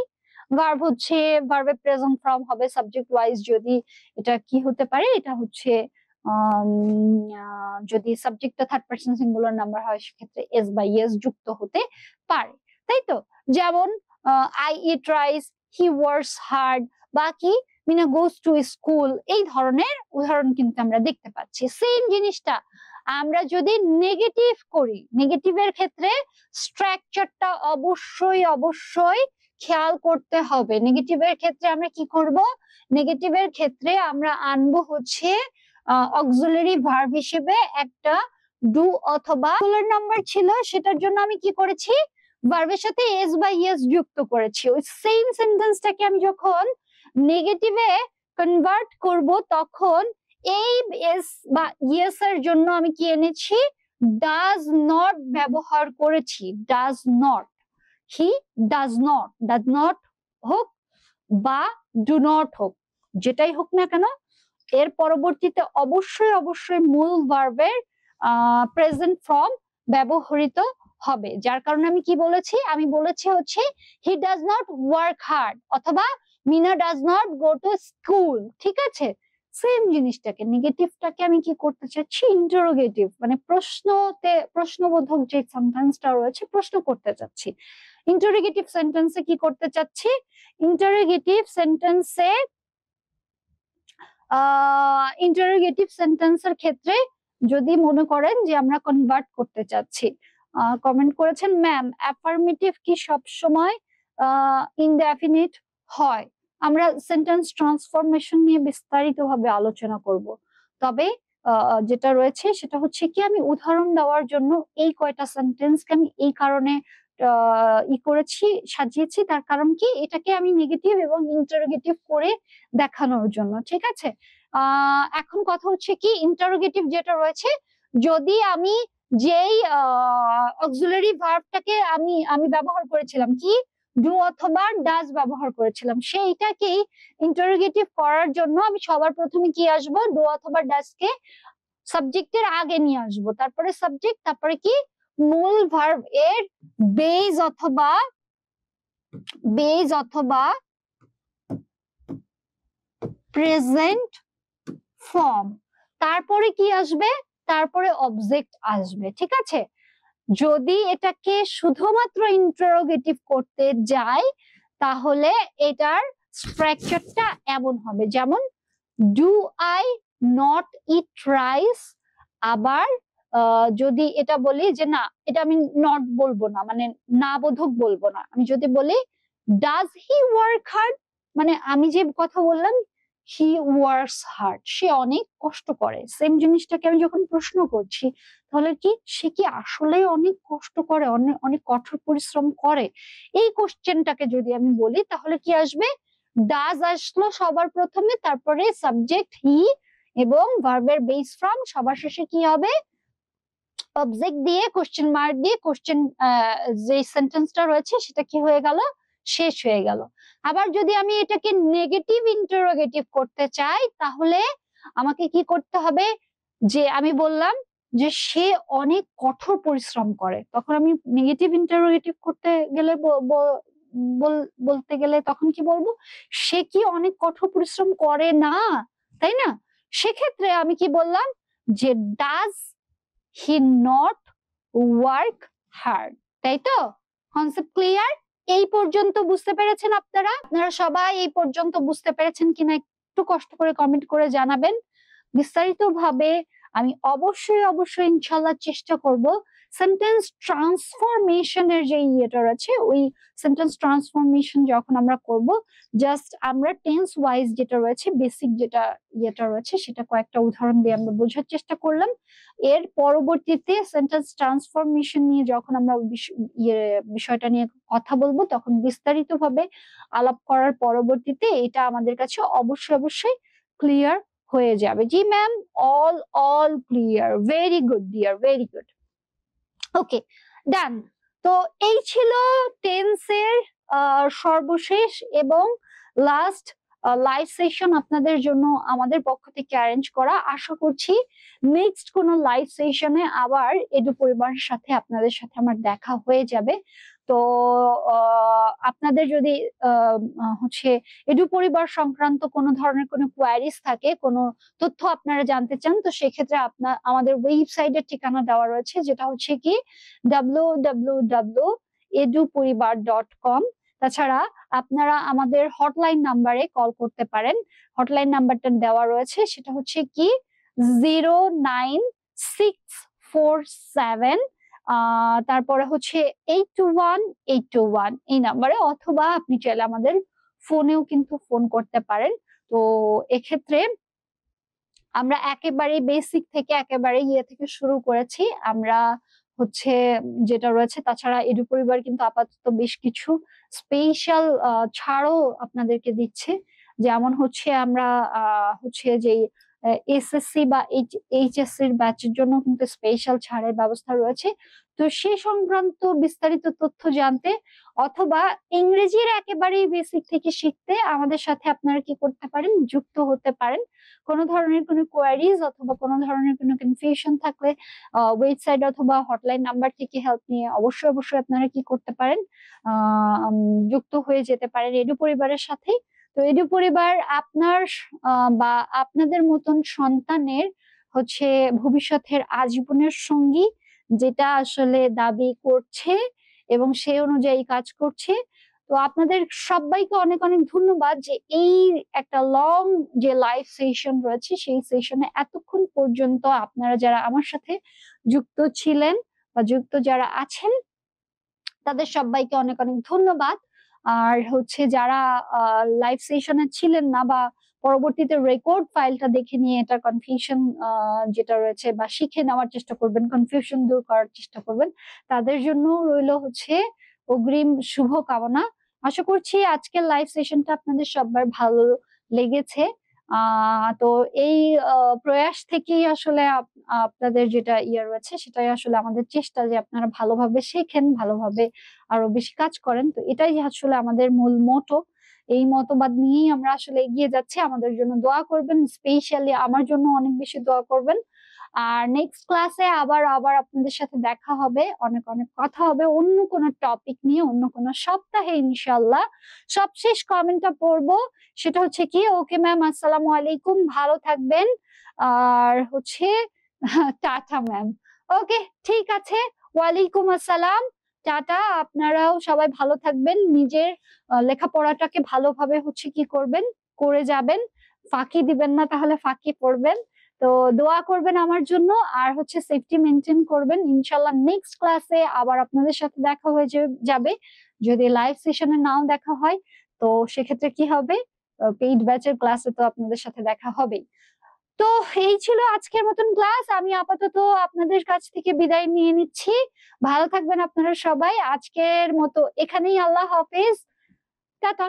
ভার্ব হচ্ছে ভার্বের প্রেজেন্ট ফর্ম হবে সাবজেক্ট ওয়াইজ। যদি এটা কি হতে পারে, এটা হচ্ছে যদি সাবজেক্টটা থার্ড পারসন সিঙ্গুলার নাম্বার হয়, সেক্ষেত্রে এস বা ইয়েস যুক্ত হতে পারে, তাই তো। যেমন I eat rice, he works hard, বা কি মিনা গোস টু স্কুল, এই ধরনের উদাহরণ কিন্তু আমরা দেখতে পাচ্ছি। সেম জিনিসটা আমরা যদি নেগেটিভ করি, নেগেটিভের ক্ষেত্রে স্ট্রাকচারটা অবশ্যই অবশ্যই খেয়াল করতে হবে। নেগেটিভের ক্ষেত্রে আমরা কি করব, নেগেটিভের ক্ষেত্রে আমরা আনবো হচ্ছে অক্সিলারি ভার্ব হিসেবে একটা ডু অথবা সিঙ্গুলার নাম্বার ছিল, সেটার জন্য আমি কি করেছি, ভার্বের সাথে এস বা ইয়েস যুক্ত করেছি। ওই সেম সেন্টেন্সটাকে আমি যখন নেগেটিভে কনভার্ট করব, তখন এই এস বা ইয়েস এর জন্য আমি কি এনেছি, ডাজ নট ব্যবহার করেছি। Does not, he does not হোক বা ডু নট হোক, যেটাই হোক না কেন, এর পরবর্তীতে অবশ্যই অবশ্যই মূল ভার্বের প্রেজেন্ট ফর্ম ব্যবহৃত হবে। যার কারণে আমি কি বলেছি, আমি বলেছি হচ্ছে he does not work hard অথবা Meena does not go to school. ঠিক আছে, সেম জিনিসটাকে নেগেটিভটাকে আমি কি করতে চাচ্ছি, ইন্টারোগেটিভ মানে প্রশ্নবোধক যে সেন্টেন্সটা রয়েছে প্রশ্ন করতে চাচ্ছি। ইন্টারোগেটিভ সেন্টেন্সে কি করতে চাচ্ছি, ইন্টারোগেটিভ সেন্টেন্সে ইন্টারোগেটিভ সেন্টেন্সের ক্ষেত্রে যদি মনে করেন যে আমরা কনভার্ট করতে চাচ্ছি, কমেন্ট করেছেন ম্যাম অ্যাফার্মেটিভ কি সব সময় ইনডেফিনিট হয়? আমরা সেন্টেন্স ট্রান্সফরমেশন নিয়ে বিস্তারিতভাবে আলোচনা করব। তবে যেটা রয়েছে সেটা হচ্ছে কি, আমি উদাহরণ দেওয়ার জন্য এই কয়টা সেন্টেন্সকে আমি এই কারণে করেছি, সাজিয়েছি। তার কারণ কি, এটাকে আমি নেগেটিভ এবং ইন্টারোগেটিভ করে দেখানোর জন্য। ঠিক আছে, এখন কথা হচ্ছে কি, ইন্টারোগেটিভ যেটা রয়েছে, যদি আমি যেই অক্সিলারি ভার্বটাকে আমি ব্যবহার করেছিলাম কি, ডু অথবা ডাজ ব্যবহার করেছিলাম, সেইটাকেই ইন্টারোগেটিভ করার জন্য আমি সবার প্রথমে কি আসবো, ডু অথবা ডাজ কে সাবজেক্টের আগে নিয়ে আসবো, তারপরে সাবজেক্ট, তারপরে কি মূল ভার্ব এর বেজ অথবা প্রেজেন্ট ফর্ম, তারপরে কি আসবে, তারপরে অবজেক্ট আসবে। ঠিক আছে, যদি এটাকে শুধুমাত্র ইন্টারোগেটিভ করতে যাই তাহলে এটার স্ট্রাকচারটা এমন হবে, যেমন do I not eat rice. আবার যদি এটা বলি যে না, এটা আমি নট বলবো না, মানে না বোধক বলবো না, আমি যদি বলি ডাজ হি ওয়ার্ক হার্ড, মানে আমি যে কথা বললাম হি ওয়ার্কস হার্ড, সে অনেক কষ্ট করে, সেম জিনিসটাকে আমি যখন প্রশ্ন করছি তাহলে কি, সে কি আসলে অনেক কষ্ট করে, অনেক অনেক কঠোর পরিশ্রম করে, এই কোশ্চেনটাকে যদি আমি বলি তাহলে কি আসবে, ডাজ আসলো সবার প্রথমে, তারপরে সাবজেক্ট হি এবং ভার্বের বেস ফর্ম, সবার শেষে কি হবে, অবজেক্ট দিয়ে কোশ্চেন মার্ক দিয়ে কোশ্চেন যে সেন্টেন্সটা রয়েছে সেটা কি হয়ে গেল, শেষ হয়ে গেল। আবার যদি আমি এটাকে নেগেটিভ ইন্টারোগেটিভ করতে চাই তাহলে আমাকে কি করতে হবে, যে আমি বললাম যে সে অনেক কঠোর পরিশ্রম করে, তখন আমি নেগেটিভ ইন্টারোগেটিভ করতে গেলে বলতে গেলে তখন কি বলবো, সে কি অনেক কঠোর পরিশ্রম করে না, তাই না? সেক্ষেত্রে আমি কি বললাম যে does he not work hard, তাই তো? Concept clear? এই পর্যন্ত বুঝতে পেরেছেন আপনারা? আপনারা সবাই এই পর্যন্ত বুঝতে পেরেছেন কিনা একটু কষ্ট করে কমেন্ট করে জানাবেন। বিস্তারিত ভাবে আমি অবশ্যই ইনশাল্লাহ চেষ্টা করব সেন্টেন্স ট্রান্সফরমেশনের যে ইয়েটা আছে, ওই সেন্টেন্স ট্রান্সফরমেশন যখন আমরা করব, জাস্ট আমরা টেন্স ওয়াইজ যেটা রয়েছে, বেসিক যেটা ইয়েটা রয়েছে সেটা কয়েকটা উদাহরণ দিয়ে আমরা বোঝার চেষ্টা করলাম। এর পরবর্তীতে সেন্টেন্স ট্রান্সফরমেশন নিয়ে যখন আমরা বিষয়টা নিয়ে কথা বলবো তখন বিস্তারিতভাবে আলাপ করার পরবর্তীতে এটা আমাদের কাছে অবশ্যই ক্লিয়ার হয়ে যাবে। জি ma'am, all clear, very good dear, very good. Okay, done. তো এই ছিল টেন্সের সর্বশেষ এবং লাস্ট লাইভ সেশন আপনাদের জন্য আমাদের পক্ষ থেকে অ্যারেঞ্জ করা। আশা করছি নেক্সট কোন লাইভ সেশনে আবার এডু পরিবারের সাথে আপনাদের সাথে আমার দেখা হয়ে যাবে। তো আপনাদের যদি হচ্ছে এডু পরিবার সংক্রান্ত কোনো ধরনের কোনো কোয়ারিজ থাকে, কোনো তথ্য আপনারা জানতে চান, তো সেক্ষেত্রে আমাদের ওয়েবসাইটের ঠিকানা দেওয়া রয়েছে, যেটা হচ্ছে কি www.eduporibar.com। তাছাড়া আপনারা আমাদের হটলাইন নাম্বারে কল করতে পারেন, হটলাইন নাম্বারটা দেওয়া রয়েছে, সেটা হচ্ছে কি 09647 তারপরে হচ্ছে 821 এই নাম্বারে, অথবা আপনি চাইলে আমাদের ফোনেও কিন্তু ফোন করতে পারেন। তো এক্ষেত্রে আমরা একেবারে বেসিক থেকে একেবারে ইয়ে থেকে শুরু করেছি আমরা হচ্ছে যেটা রয়েছে। তাছাড়া এডু পরিবার কিন্তু আপাতত বেশ কিছু স্পেশাল ছাড়ও আপনাদেরকে দিচ্ছে, যেমন হচ্ছে আমরা হচ্ছে যে এসএসসি বা এইচএসসি এর ব্যাচের জন্য কিন্তু স্পেশাল ছাড়ের ব্যবস্থা রয়েছে। তো সে সংক্রান্ত বিস্তারিত তথ্য জানতে অথবা ইংরেজির একেবারেই বেসিক থেকে শিখতে আমাদের সাথে আপনারা কি করতে পারেন? যুক্ত হতে পারেন। কোন ধরনের কোন কোয়েরিজ অথবা কোন ধরনের কোন কনফিউশন থাকলে ওয়েবসাইট অথবা হটলাইন নাম্বার থেকে হেল্প নিয়ে অবশ্যই আপনারা কি করতে পারেন? আ উম যুক্ত হয়ে যেতে পারেন এডু পরিবারের সাথে। তো এডু পরিবার আপনার আ বা আপনাদের মতন সন্তানের হচ্ছে ভবিষ্যতের আজীবনের সঙ্গী, যেটা আসলে দাবি করছে এবং সেই অনুযায়ী কাজ করছে। তো আপনাদের সব্বাইকে অনেক ধন্যবাদ যে এই একটা লং যে লাইভ সেশন রয়েছে সেই সেশনে এতক্ষণ পর্যন্ত আপনারা যারা আমার সাথে যুক্ত ছিলেন বা যুক্ত যারা আছেন তাদের সব্বাইকে অনেক ধন্যবাদ। আর হচ্ছে যারা লাইভ সেশনে ছিলেন না বা পরবর্তীতে রেকর্ড ফাইলটা দেখে নিয়ে এটা কনফিউশন যেটা রয়েছে বা শিখে নেওয়ার চেষ্টা করবেন, কনফিউশন দূর করার চেষ্টা করবেন। তাদের জন্য রইলো হচ্ছে অগ্রিম শুভকামনা। আশা করছি আজকের লাইভ সেশনটা আপনাদের সবার ভালো লেগেছে। আ তো এই প্রয়াস থেকেই আসলে আপনাদের যেটা রয়েছে সেটাই আসলে আমাদের চেষ্টা যে আপনারা ভালোভাবে শেখেন, ভালোভাবে আরো বেশি কাজ করেন। তো এটাই আসলে আমাদের মূল মোটো। এই মতবাদ নিয়েই আমরা আসলে এগিয়ে যাচ্ছি। আমাদের জন্য দোয়া করবেন। স্পেশালি আমার জন্য অনেক বেশি দোয়া করবেন। আর নেক্সট ক্লাসে আবার আপনাদের সাথে দেখা হবে। অনেক কথা হবে অন্য কোনো টপিক নিয়ে অন্য কোনো সপ্তাহে ইনশাআল্লাহ। সবশেষ কমেন্টটা পড়বো। সেটা হচ্ছে কি, ওকে ম্যাম আসসালামু আলাইকুম। ভালো থাকবেন। আর হচ্ছে টাটা ম্যাম। ওকে, ঠিক আছে। ওয়ালাইকুম আসসালাম। টাটা। আপনারাও সবাই ভালো থাকবেন। নিজের লেখাপড়াটাকে ভালোভাবে হচ্ছে কি করবেন, করে যাবেন। ফাঁকি দিবেন না, তাহলে ফাঁকি পড়বেন। তো দোয়া করবেন আমার জন্য। আর হচ্ছে সেফটি মেইনটেইন করবেন। ইনশাআল্লাহ নেক্সট ক্লাসে আবার আপনাদের সাথে দেখা হয়ে যাবে। যদি লাইভ সেশনে নাও দেখা হয়, তো সেক্ষেত্রে কি হবে? পেইড ব্যাচের ক্লাসে তো আপনাদের সাথে দেখা হবেই। তো এই ছিল আজকের মতন ক্লাস। আমি আপাতত আপনাদের কাছ থেকে বিদায় নিয়ে নিচ্ছি। ভালো থাকবেন আপনারা সবাই। আজকের মতো এখানেই আল্লাহ হাফেজ। টাটা।